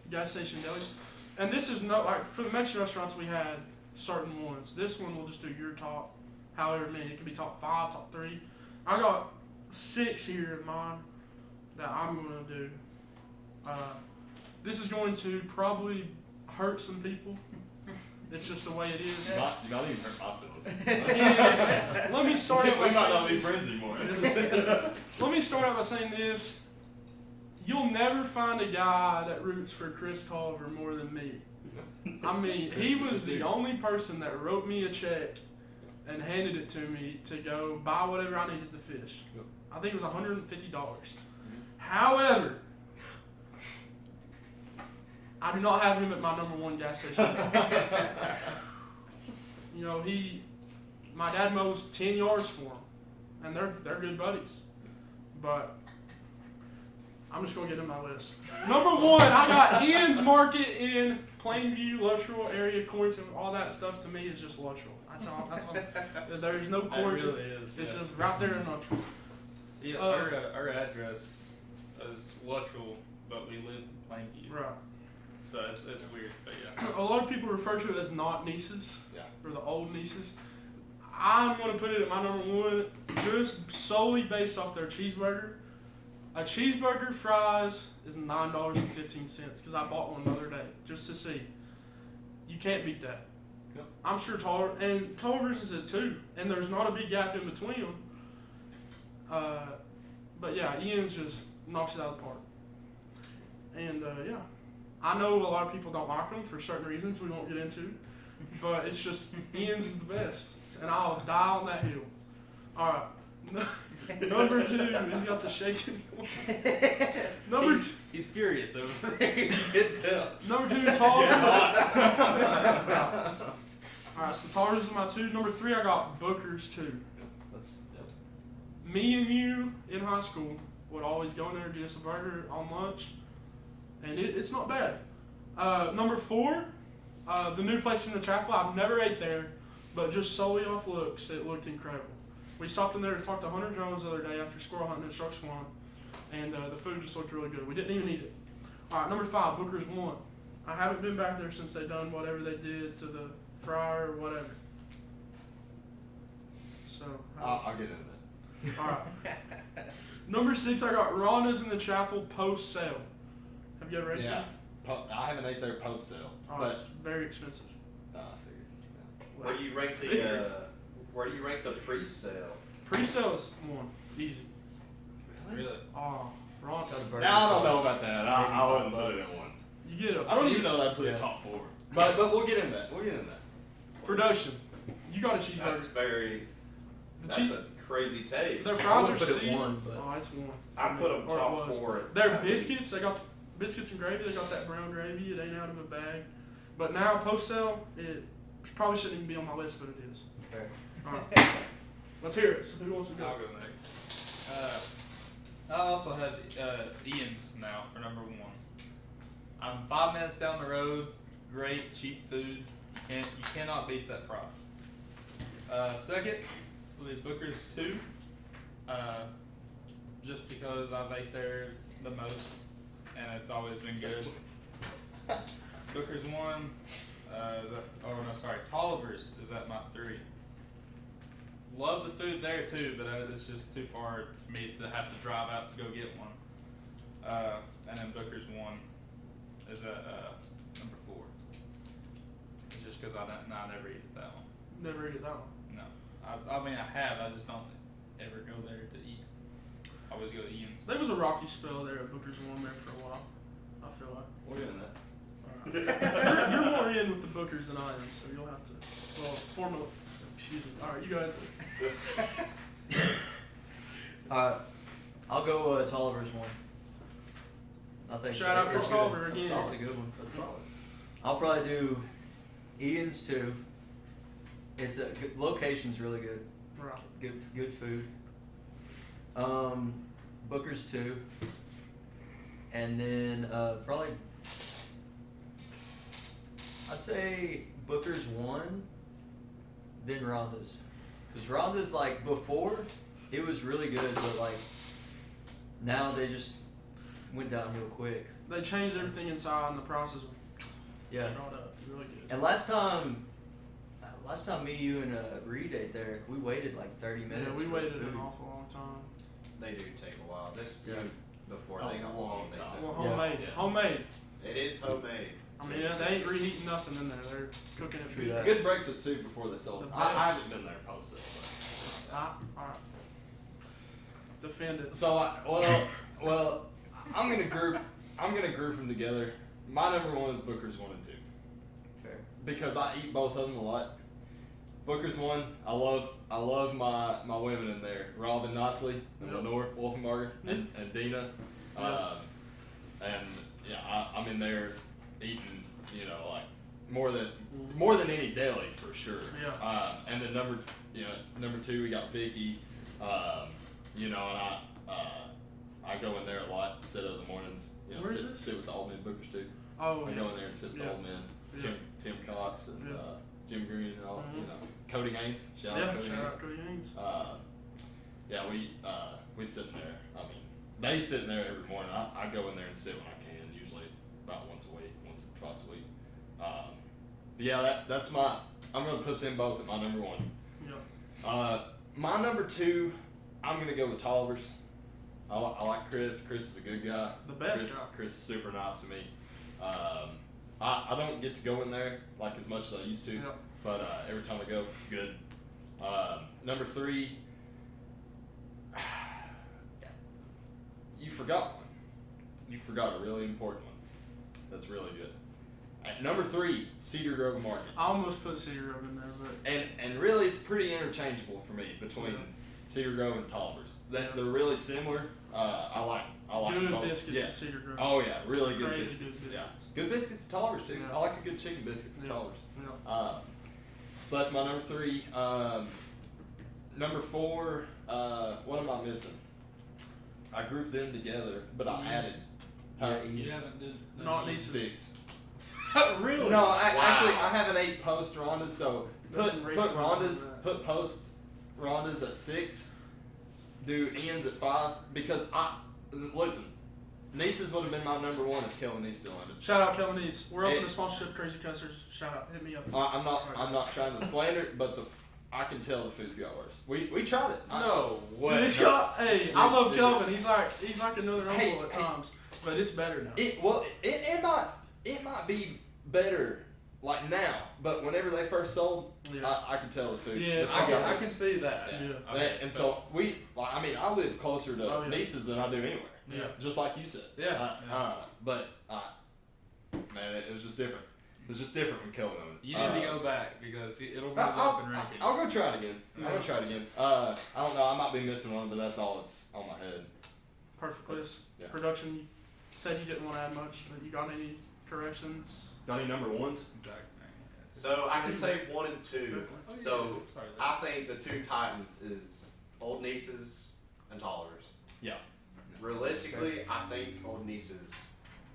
gas station delis. And this is no, like, for the Mexican restaurants we had certain ones. This one we'll just do your top, however many. It could be top 5, top 3. I got 6 here in mind that I'm going to do. This is going to probably hurt some people. It's just the way it is. You not even hurt my feelings. Let me start out by We might not be saying, friends anymore. let me start out by saying this. You'll never find a guy that roots for Chris Culver more than me. I mean, he was the only person that wrote me a check and handed it to me to go buy whatever I needed to fish. Yep. I think it was $150. However, I do not have him at my number one gas station. You know, my dad mows 10 yards for him, and they're good buddies. But I'm just gonna get in my list. Number one, I got Ian's Market in Plainview, Luttrell area, Corrington. All that stuff to me is just Luttrell. That's all. There's no Corrington. It really is. It's Yeah. just right there in Luttrell. Yeah, our address is Luttrell, but we live in Plainview. Right. So it's weird, but yeah. A lot of people refer to it as not nieces, Yeah. or the old nieces. I'm going to put it at my number one just solely based off their cheeseburger. A cheeseburger fries is $9.15 because I bought one the other day just to see. You can't beat that. Yep. I'm sure Tulliver's is at 2, and there's not a big gap in between them. But yeah, Ian's just knocks it out of the park. And yeah, I know a lot of people don't like them for certain reasons we won't get into, but it's just Ian's is the best, and I'll die on that hill. All right. Number 2, he's got the shaking. He's furious over there. You can tell. Number 2, Tulliver's. All right, so Tulliver's is my 2. Number 3, I got Booker's 2. Me and you in high school would always go in there and get us a burger on lunch, and it's not bad. Number 4, the new place in the chapel. I've never ate there, but just solely off looks, it looked incredible. We stopped in there to talk to Hunter Jones the other day after squirrel hunting at Shark Swan, and the food just looked really good. We didn't even eat it. All right, number 5, Booker's 1. I haven't been back there since they done whatever they did to the fryer or whatever. So I'll get into that. all right. Number 6, I got Rhonda's in the chapel post sale. Have you ever ate Yeah. that? I haven't ate there post sale, Oh, but it's very expensive. I figured. Yeah. Where do you rank the pre-sale? Pre-sale is 1, easy. Really? Oh, Ron, Now I don't know about that. I wouldn't put it in one. you get a I don't even know that I put it Yeah. top 4. But we'll get into that. We'll get into that. production. You got a cheeseburger. That's The cheese, a crazy take. their I fries would are put it seasoned. 1, but Oh, it's 1. I put them Or it top was. 4. Their biscuits, they got biscuits and gravy. They got that brown gravy. It ain't out of a bag. But now post sale, it probably shouldn't even be on my list, but it is. fair. All right, let's hear it. So who wants to go? I'll go next. I also have Ian's now for number 1. I'm 5 minutes down the road. Great, cheap food. You cannot beat that price. Second, will be Booker's 2. Just because I've ate there the most, and it's always been good. Booker's 1. Tolliver's is at my 3. Love the food there too, but it's just too far for me to have to drive out to go get one. And then Booker's 1 is at number 4. It's just because I never eat that one. Never eat it that one. No, I mean I have. I just don't ever go there to eat. I always go to Ian's. There was a rocky spell there at Booker's 1 there for a while. I feel like. We'll get into that. Alright. you're more in with the Bookers than I am, so you'll have to. Well, formally. Excuse me. All right, you guys. I'll go Tolliver's 1. I think Shout out it's for Tolliver good. again. That's a good one. That's solid. I'll probably do Ian's 2. It's a good, location's really good. Right. Good food. Booker's 2. And then probably I'd say Booker's 1, then Rhonda's. Because Rhonda's, like, before, it was really good, but, like, now they just went downhill quick. They changed everything inside, and the prices Yeah. shot up. Really good. And last time me, you, and Reed ate there, we waited like 30 minutes. Yeah, we for waited food. an awful long time. They do take a while. This Yeah. before A they got long sold, they time. took- Well, homemade. Yeah. Homemade. It is homemade. I mean, they ain't reheating nothing in there. They're cooking it. True that. Good breakfast too before they sold it. The I best. haven't been there post sale. All right. Defend it. So I'm gonna group them together. My number 1 is Booker's 1 and 2 Fair. because I eat both of them a lot. Booker's one. I love my women in there. Robin Knotsley and Lenore Wolfenbarger and Dina. And yeah, I'm in there eating, like more than any deli for sure. Yeah. And then number 2 we got Vicky. And I go in there a lot, sit up in the mornings. Where is this? Sit with the old men. Booker's too. Oh, I yeah. go in there and sit with the old men. Tim Cox and Jim Green and all. Cody Haynes. Shout out Cody Haynes. Cody Haynes. We sit in there. I mean, they sit in there every morning. I go in there and sit when I can, usually about once or twice a week. That's my. I'm gonna put them both at my number 1. Yeah. My number 2, I'm gonna go with Tolliver's. I like Chris. Chris is a good guy. The best Chris, guy. Chris is super nice to me. I don't get to go in there like as much as I used to, but every time I go, it's good. Number 3, you forgot one. You forgot a really important one. That's really good. At number 3, Cedar Grove Market. I almost put Cedar Grove in there, but And really, it's pretty interchangeable for me between Cedar Grove and Tolliver's. They're really similar. I like good both. biscuits at Cedar Grove. Oh yeah, really good Crazy biscuits. good biscuits. Good biscuits at Tolliver's too. Yeah. I like a good chicken biscuit from Tolliver's. Yeah. So that's my number 3. Number 4, what am I missing? I grouped them together, but I added. You haven't did Not these 6. Really? No, actually I have an 8 post Rondas, so There's put some racism Rondas, on that. put post Rondas at 6, do ends at 5, because listen, Nieces would have been my number 1 if Kellen Neese still ended. Shout out Kellen East. We're open to sponsorship, Crazy Cussers. Shout out, hit me up. I'm not trying to slander it, but I can tell the food's got worse. We tried it. No way. He's got, I love Dude. Kelvin. He's like another uncle Hey, at hey. times, but it's better now. It might be better like now, but whenever they first sold, I could tell the food. Yeah, the food got I can worse. see that. Yeah. Okay, And so I live closer to Oh, yeah. Nieces than I do anywhere. Yeah. Just like you said. Yeah. But man, it was just different. It was just different when Kelvin owned it. you need to go back because it'll move up I'll in rankings. go try it again. I'm gonna try it again. I don't know. I might be missing one, but that's all that's on my head. Perfect quiz. Yeah. Production, you said you didn't want to add much, but you got any corrections? Got any number 1s? Exactly. So I can say 1 and 2. Oh, you So did. Sorry. I think the 2 Titans is Old Nieces and Tolliver's. Yeah. Realistically, I think Old Nieces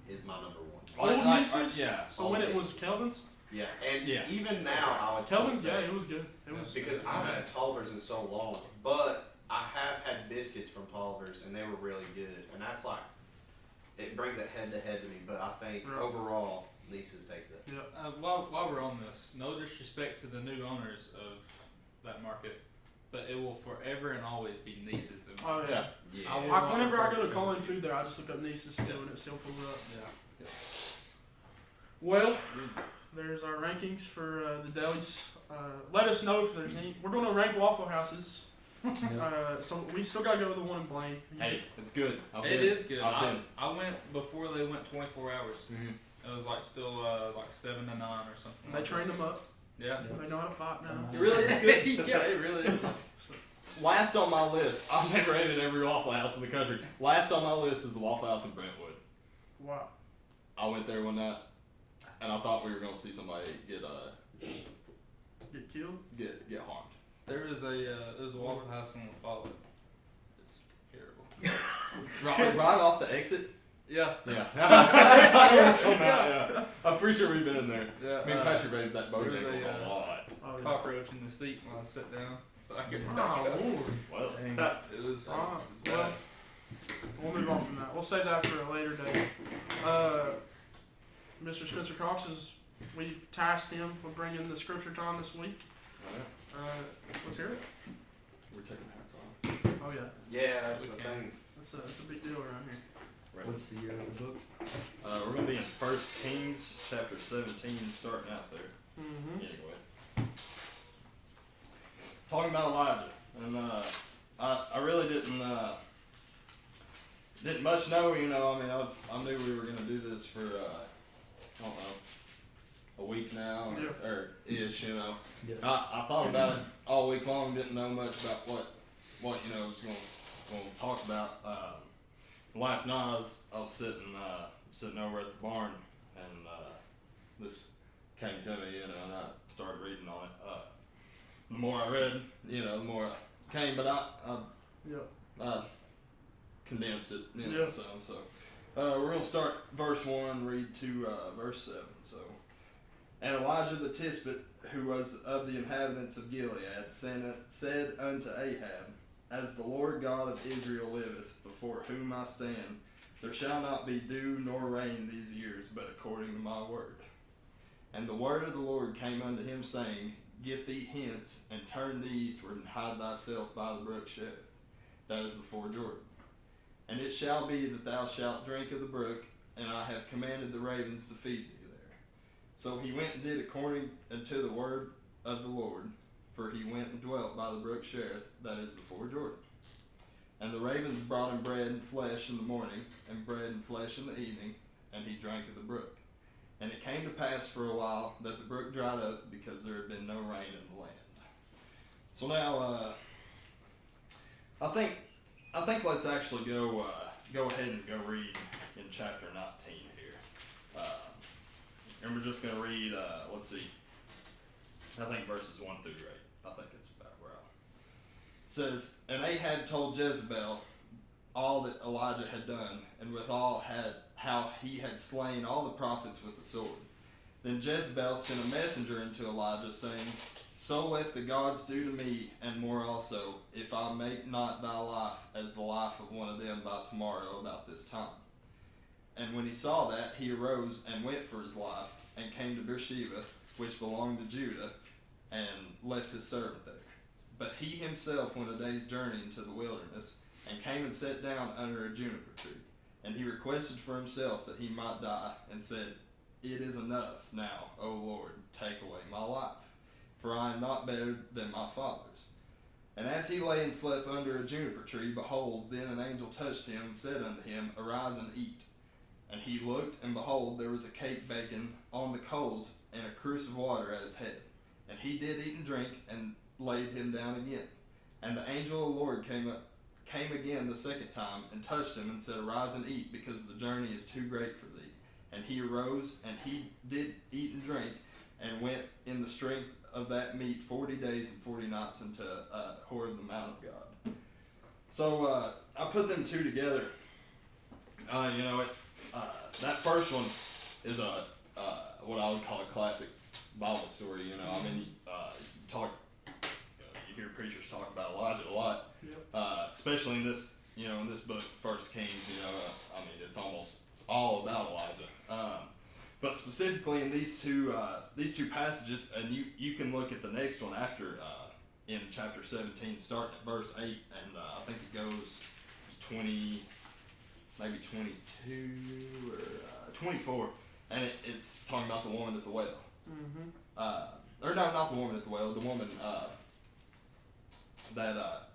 is my number 1. Old Nieces? Yeah. So when it was Kelvin's? Yeah, and Yeah. even now I would still Kelvin's, say, yeah, it was good. It was because I haven't had Tolliver's in so long, but I have had biscuits from Tolliver's and they were really good, and that's like it brings it head to head to me. But I think Right. overall, Nieces takes it. Yeah. While we're on this, no disrespect to the new owners of that market, but it will forever and always be Nieces. In my Oh yeah. Yeah. I will- Whenever I go to Colin Food there, I just look up Nieces still, and it still pulls up. Yeah. Well, there's our rankings for the delis. Let us know if there's any. We're going to rank Waffle Houses. So we still got to go with the one in Blaine. Hey, it's good. It is good. I've been. I went before they went 24 hours. Mm-hmm. It was like still like 7 to 9 or something. They trained them up. Yeah. They know how to fight now. It really is good. Yeah, it really is. Last on my list, I've never rated every Waffle House in the country. Last on my list is the Waffle House in Brentwood. Wow. I went there one night, and I thought we were gonna see somebody get Get killed? get harmed. There's a Waffle House in La Follette. It's terrible. Right off the exit. Yeah. Yeah. I know what you're talking about, yeah. I'm pretty sure we've been in there. Yeah. Me and Patrick rated that there was Bojangles a, a lot. Oh, yeah. Cockroach in the seat when I sat down, so I could. Oh, Lord. Well, It was. Ah, it was well, bad. we'll move on from that. We'll save that for a later date. Mr. Spencer Cox we tasked him with bringing the scripture time this week. Let's hear it. we're taking hats off. Oh yeah, Yeah, that's We the can. thing. that's a big deal around here. Right. What's the book? We're gonna be in 1 Kings chapter 17, starting out there. Mm-hmm. Anyway, talking about Elijah, and I really didn't much know. I mean, I knew we were gonna do this for I don't know, a week now, Yeah. or ish, you know. Yeah. I thought about it all week long. Didn't know much about what you know was going to talk about. Last night I was sitting over at the barn, and this came to me, you know, and I started reading on it. The more I read, you know, the more I came, but I condensed it, you know. Yeah. So we're gonna start verse 1, read to verse 7. So, and Elijah the Tishbite, who was of the inhabitants of Gilead, said unto Ahab, As the Lord God of Israel liveth, before whom I stand, there shall not be dew nor rain these years, but according to my word. And the word of the Lord came unto him, saying, Get thee hence, and turn thee eastward, and hide thyself by the brook Cherith, that is before Jordan. And it shall be that thou shalt drink of the brook, and I have commanded the ravens to feed thee there. So he went and did according unto the word of the Lord, for he went and dwelt by the brook Cherith, that is before Jordan. And the ravens brought him bread and flesh in the morning, and bread and flesh in the evening, and he drank of the brook. And it came to pass for a while that the brook dried up, because there had been no rain in the land. So now, I think let's actually go ahead and go read in chapter 19 here, and we're just gonna read. Let's see. I think verses 1 through 8. I think it's about where it says, And Ahab told Jezebel all that Elijah had done, and withal how he had slain all the prophets with the sword. Then Jezebel sent a messenger unto Elijah, saying, So let the gods do to me, and more also, if I make not thy life as the life of one of them by tomorrow about this time. And when he saw that, he arose and went for his life, and came to Beersheba, which belonged to Judah, and left his servant there. But he himself went a day's journey into the wilderness, and came and sat down under a juniper tree. And he requested for himself that he might die, and said, It is enough now, O Lord, take away my life, for I am not better than my fathers. And as he lay and slept under a juniper tree, behold, then an angel touched him, and said unto him, Arise and eat. And he looked, and behold, there was a cake baking on the coals, and a cruse of water at his head. And he did eat and drink, and laid him down again. And the angel of the Lord came again the second time, and touched him, and said, Arise and eat, because the journey is too great for thee. And he arose, and he did eat and drink, and went in the strength of that meat 40 days and 40 nights unto Horeb, the mount of God. So I put them two together. That first one is what I would call a classic Bible story. You know, I mean, you hear preachers talk about Elijah a lot, especially in this book, First Kings. I mean, it's almost all about Elijah. But specifically in these two passages, and you can look at the next one after in chapter 17, starting at verse 8, and I think it goes to 20, maybe 22 or 24, and it's talking about the woman at the well. Mm-hmm. Or no, not the woman at the well. The woman that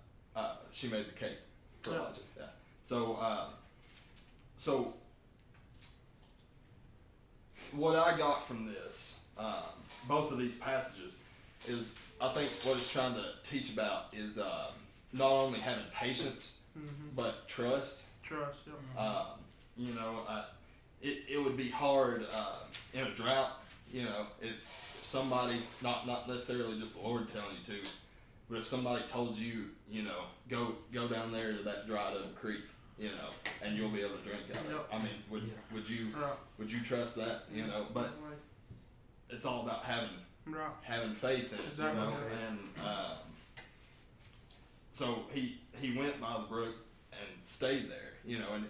she made the cake for Elijah. Yeah. So what I got from this, both of these passages, is I think what it's trying to teach about is not only having patience, but trust. Trust, yeah. It would be hard in a drought, if somebody, not necessarily just the Lord telling you to, but if somebody told you, go down there to that dried up creek, and you'll be able to drink out of it. I mean, would you trust that? But it's all about having faith in it. Exactly. And so he went by the brook and stayed there, and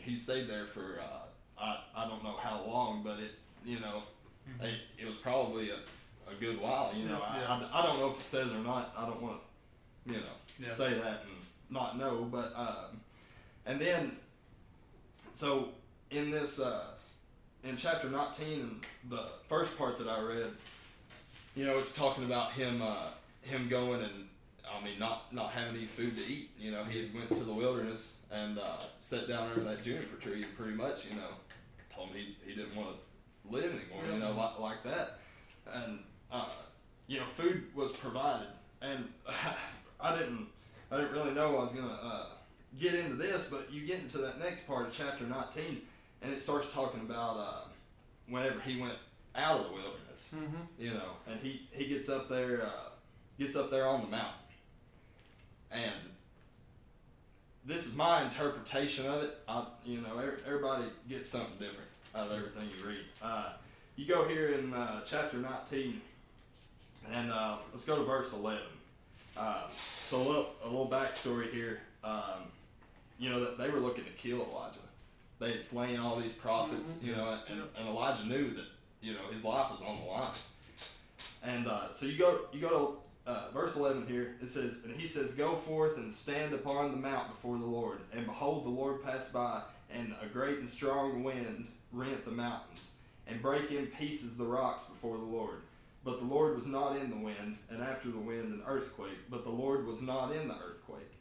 he stayed there for I don't know how long, but it was probably a good while. I don't know if it says or not. I don't want to say that and not know, but and then so in this in chapter 19, and the first part that I read, it's talking about him going and not having any food to eat. He had went to the wilderness and sat down under that juniper tree and pretty much told him he didn't want to live anymore. provided, and I didn't really know I was gonna get into this, but you get into that next part of chapter 19, and it starts talking about whenever he went out of the wilderness, you know, and he gets up there on the mountain, and this is my interpretation of it. You know, everybody gets something different out of everything you read. You go here in chapter 19, and let's go to verse 11. So a little backstory here. You know, that they were looking to kill Elijah. They had slain all these prophets, you know, and Elijah knew that, you know, his life was on the line. And so you go to verse 11 here. It says, and he says, "Go forth and stand upon the mount before the Lord. And behold, the Lord passed by, and a great and strong wind rent the mountains, and brake in pieces the rocks before the Lord. But the Lord was not in the wind, and after the wind an earthquake, but the Lord was not in the earthquake.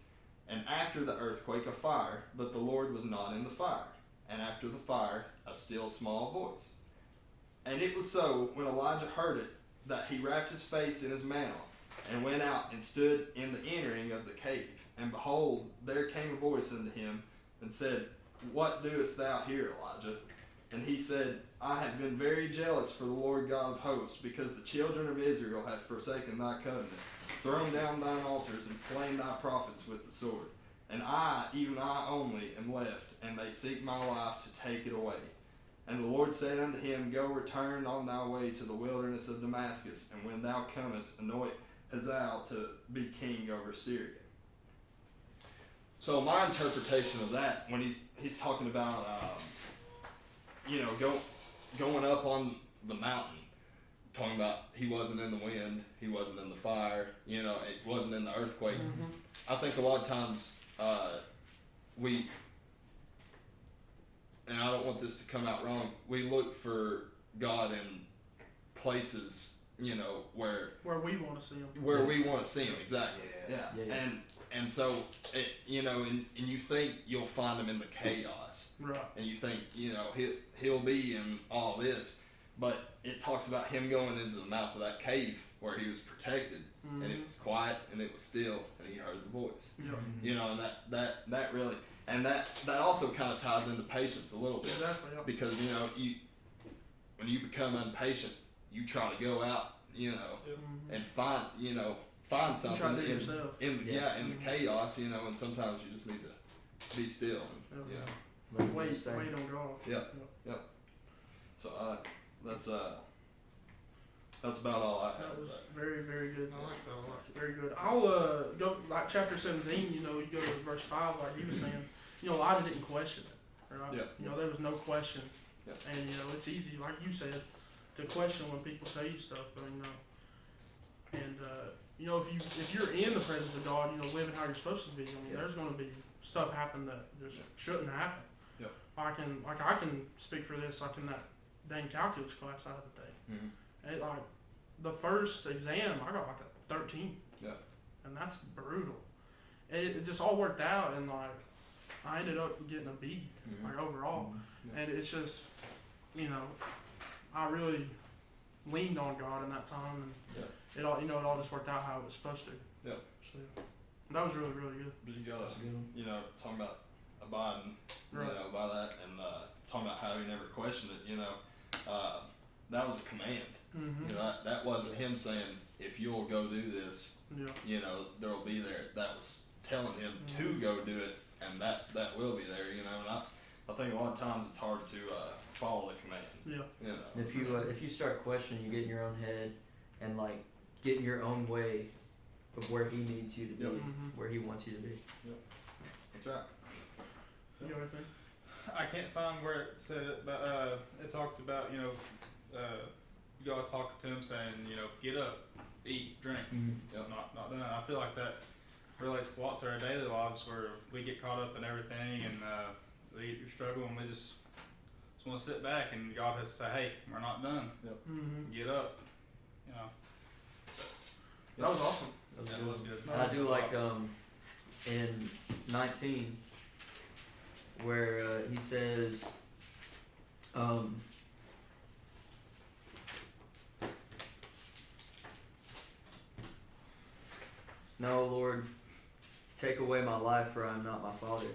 And after the earthquake a fire, but the Lord was not in the fire. And after the fire a still small voice. And it was so, when Elijah heard it, that he wrapped his face in his mantle, and went out and stood in the entering of the cave. And behold, there came a voice unto him, and said, What doest thou here, Elijah? And he said, I have been very jealous for the Lord God of hosts, because the children of Israel have forsaken thy covenant, thrown down thine altars, and slain thy prophets with the sword. And I, even I only, am left, and they seek my life to take it away. And the Lord said unto him, Go return on thy way to the wilderness of Damascus, and when thou comest, anoint Hazael to be king over Syria." So my interpretation of that, when he's talking about, you know, going up on the mountain, talking about he wasn't in the wind, he wasn't in the fire, you know, it wasn't in the earthquake. I think a lot of times we, and I don't want this to come out wrong, we look for God in places, you know, where we want to see him. Where we want to see him, exactly. Yeah. And so it, you know, and you think you'll find him in the chaos, right? And you think, you know, he'll be in all this, but it talks about him going into the mouth of that cave where he was protected, and it was quiet and it was still, and he heard the voice. You know, and that really, and that also kind of ties into patience a little bit, exactly. Because you know, when you become impatient, you try to go out, you know, and find something in the chaos, you know, and sometimes you just need to be still and you know, wait on God. Yep. So that's about all I have. That was very, very good. I like that a lot. Very good. I'll go like chapter 17. You know, you go to verse 5, like he was saying. You know, Elijah didn't question it, right? Yeah. You know, there was no question. Yeah. And you know, it's easy, like you said, to question when people tell you stuff, but you know, and you know, if you're in the presence of God, you know, living how you're supposed to be, I mean, there's going to be stuff happen that just shouldn't happen. Yep. I can speak for this, like in that dang calculus class I had today. And like the first exam, I got like a 13. Yeah. And that's brutal. It just all worked out, and like I ended up getting a B, like overall. Yeah. And it's just, you know, I really leaned on God in that time, and it all, you know, it all just worked out how it was supposed to. Yeah. So that was really, really good. But you gotta, you know, talking about abiding, you know, by that, and talking about how he never questioned it, you know, that was a command. You know, that wasn't him saying, if you'll go do this, you know, there'll be there. That was telling him to go do it, and that will be there, you know. And I think a lot of times it's hard to follow the command. Yeah. You know. If you start questioning, you get in your own head and like get in your own way of where he needs you to be, where he wants you to be. Yep. That's right. You know anything? I can't find where it said it, but it talked about, you know, God talking to him saying, you know, get up, eat, drink. It's not done. I feel like that relates a lot to our daily lives, where we get caught up in everything, and we struggle, and we just want to sit back, and God has to say, hey, we're not done. Get up. You know. That was awesome. That was good. I do like in 19 where he says, "No, Lord, take away my life, for I am not my father."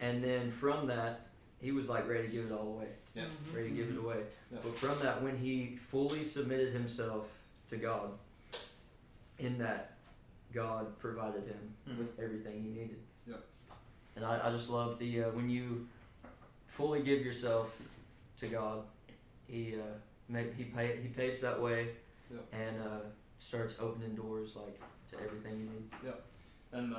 And then from that, he was like ready to give it all away. Yeah. Ready to give it away. Yeah. But from that, when he fully submitted himself to God, in that, God provided him with everything he needed. Yep. And I just love the when you fully give yourself to God, he paves that way, Yep. and starts opening doors like to everything you need. Yep. And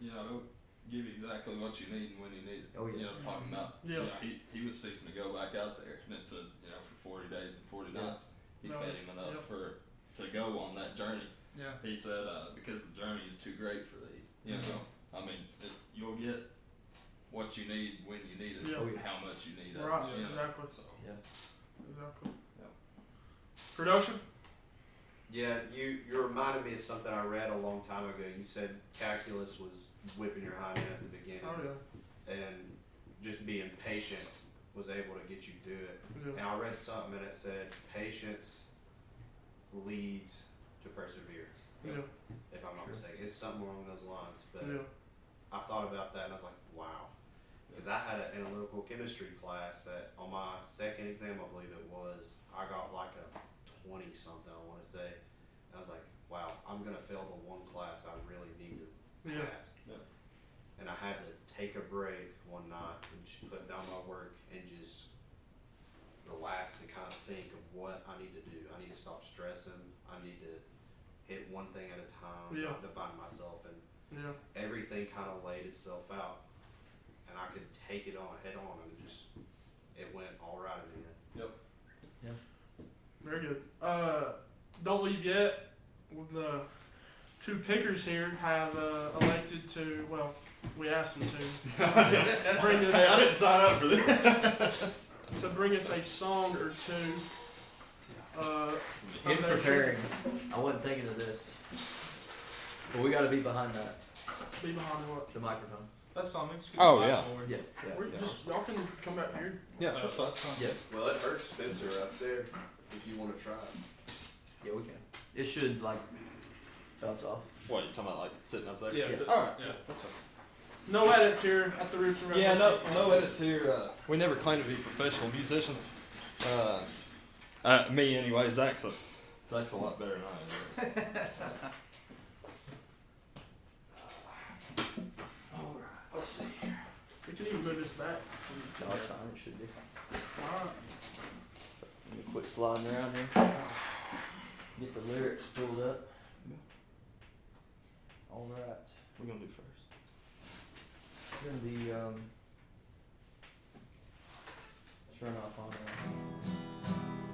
you know, give you exactly what you need and when you need it. Oh, yeah. You know, talking about Yeah. you know, he was fixing to go back out there, and it says, you know, for 40 days and 40 Yeah. nights, he No, fed it's- him enough yep. to go on that journey. Yeah. He said, because the journey is too great for thee. You know, I mean, you'll get what you need when you need it, Yeah. and how much you need it. Right, You know? exactly. So, Exactly. Yep. Production? Yeah, you reminded me of something I read a long time ago. You said calculus was whipping your hind end at the beginning, Oh, yeah. and just being patient was able to get you through it. And Yeah. I read something and it said patience leads to perseverance. Yeah. If I'm not mistaken, it's something along those lines. But Yeah. I thought about that and I was like, wow. Because I had an analytical chemistry class that on my second exam, I believe it was, I got like a 20 something, I want to say. And I was like, wow, I'm going to fail the one class I really need to Yeah. pass. Yeah. And I had to take a break one night and just put down my work and just relax and kind of think of what I need to do. I need to stop stressing. I need to hit one thing at a time, Yeah. not divide myself. And Yeah. everything kind of laid itself out. And I could take it on head on and it went all right in the end. Yep. Very good. Don't leave yet. The two pickers here have elected to, well, we asked them to bring us Hey, I didn't sign up for this. to bring us a song or two. In of their preparing, I wasn't thinking of this, but we got to be behind that choosing. Be behind what? the microphone. That's fine. We just Oh, slide yeah. forward. Yeah. We're just y'all can come back here. Yeah, that's fine. Yeah. Well, it hurts Spencer up there if you want to try it. Yeah, we can. It should like bounce off. What, you talking about like sitting up there? Yeah. Yeah. Alright. Yeah. That's fine. No edits here at the Roots and Yeah, no, Revelations no podcast. edits here. We never claim to be professional musicians. Me anyway. Zach's a lot better than I am. Alright, let's see here. We can even move this back. No, it's fine. It should be. Alright. Let me quit sliding around here. Get the lyrics pulled up. All right. We're gonna do first. We're gonna be let's run off on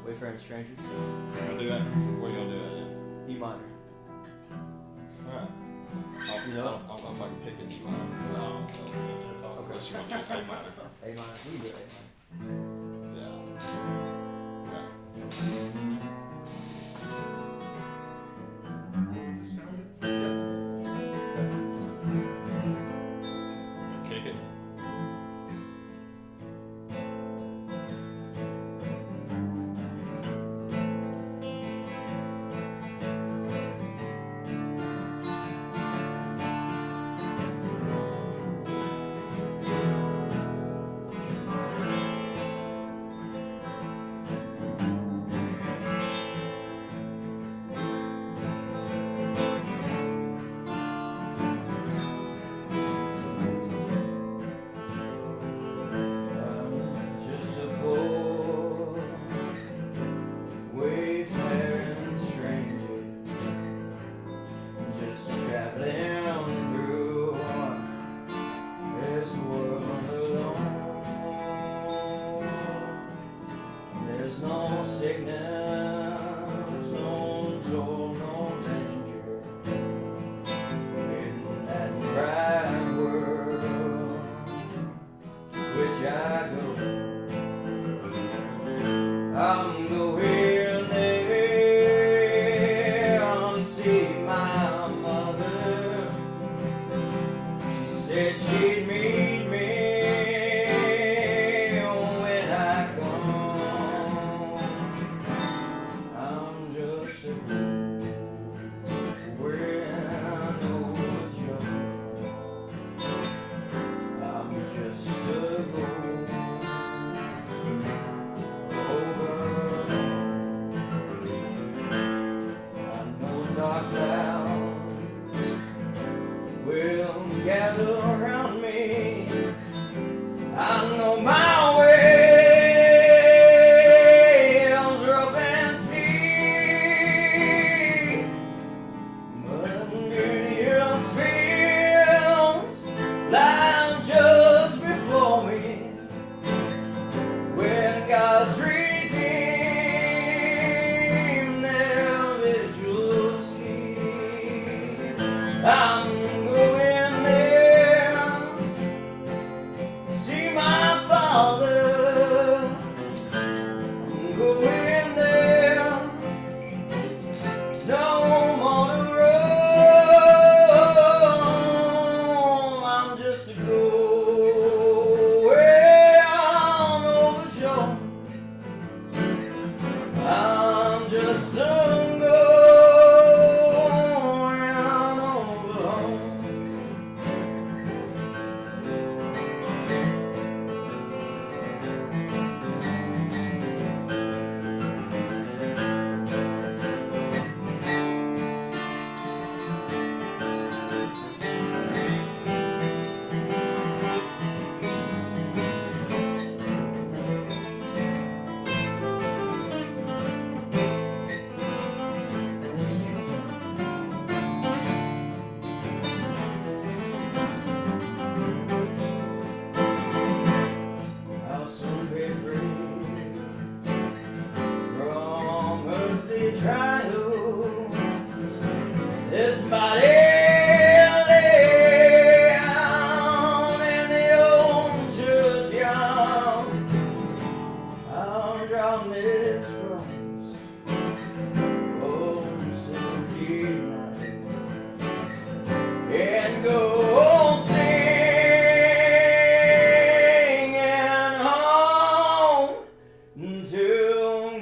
Wayfaring Stranger. We're gonna do that. We're gonna do that. E minor. Yeah. Alright. You know? I don't know if I can pick an E minor. No. Okay. Unless you want to pick A minor. A minor. We can do A minor. Yeah. Okay. Sound good? Kick it. Just a poor wayfaring stranger, just traveling through this world alone. There's no sickness, no toil, no danger in that bright world which I go. I'm going there to see my mother. She said she'd meet me when I come. I'm just a fool wearing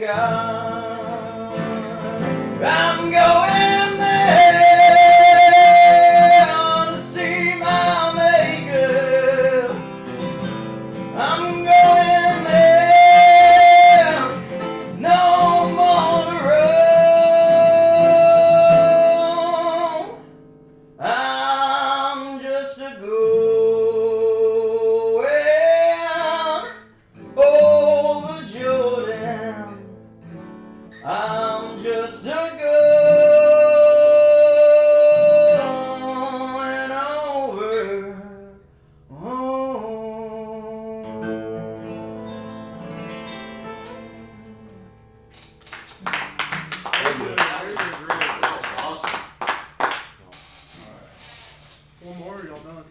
God. I'm going there to see my Maker. I'm going there, no more to roam. I'm just a going over Jordan. I'm just a going over home. Awesome. One more, or y'all done?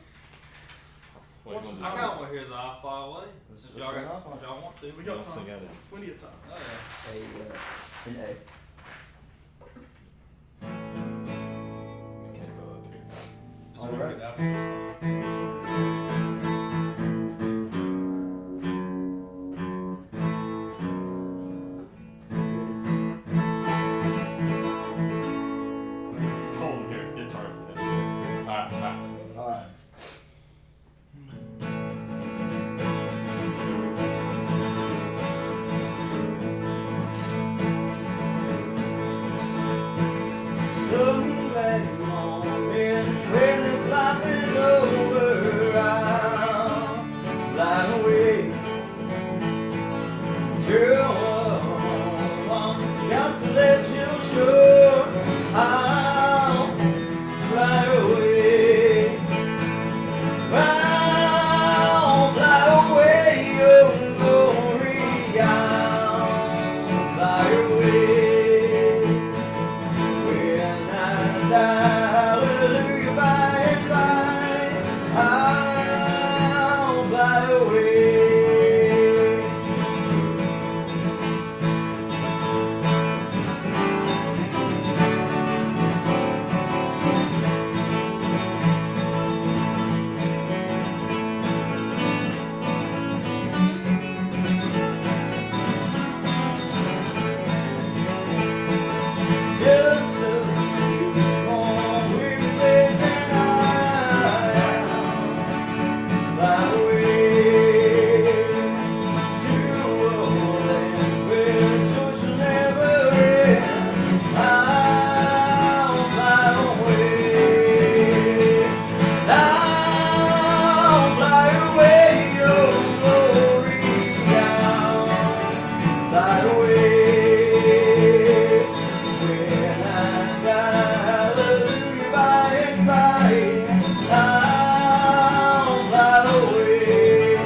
What's the I time? kind of want to hear the I Fly Away. If y'all, Let's run off on if y'all want to. We got Let's time. sing it. Plenty of time. Oh, yeah. An A. Can't go up here. Just All wanna right. get out there. Hold him here. Guitar. Alright, alright. Alright. Someday morning, when this life is over, I'll fly away to a young celestial shore. I'll fly away. I'll fly away, oh glory. I'll fly away. When I die, hallelujah, by and by, I'll fly away. Just a few more weary days and I'll fly away to a land where joy shall never end. I'll fly away. I'll fly away, oh glory. I'll fly away. When I die, hallelujah, by and by, I'll fly away.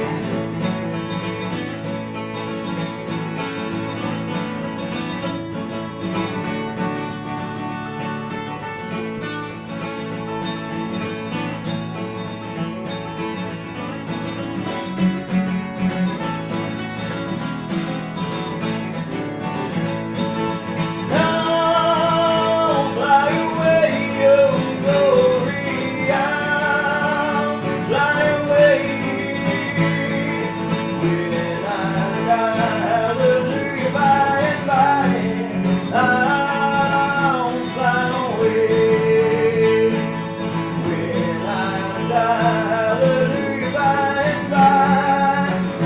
I'll fly away, oh glory, I'll fly away. When I die, hallelujah, by and by, I'll fly away. When I die, hallelujah, by and by,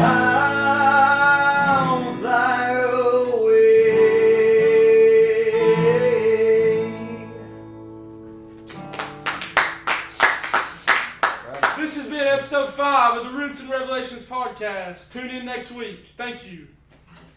I'll fly away. This has been episode 5 of the Roots and Revelations podcast. Tune in next week. Thank you.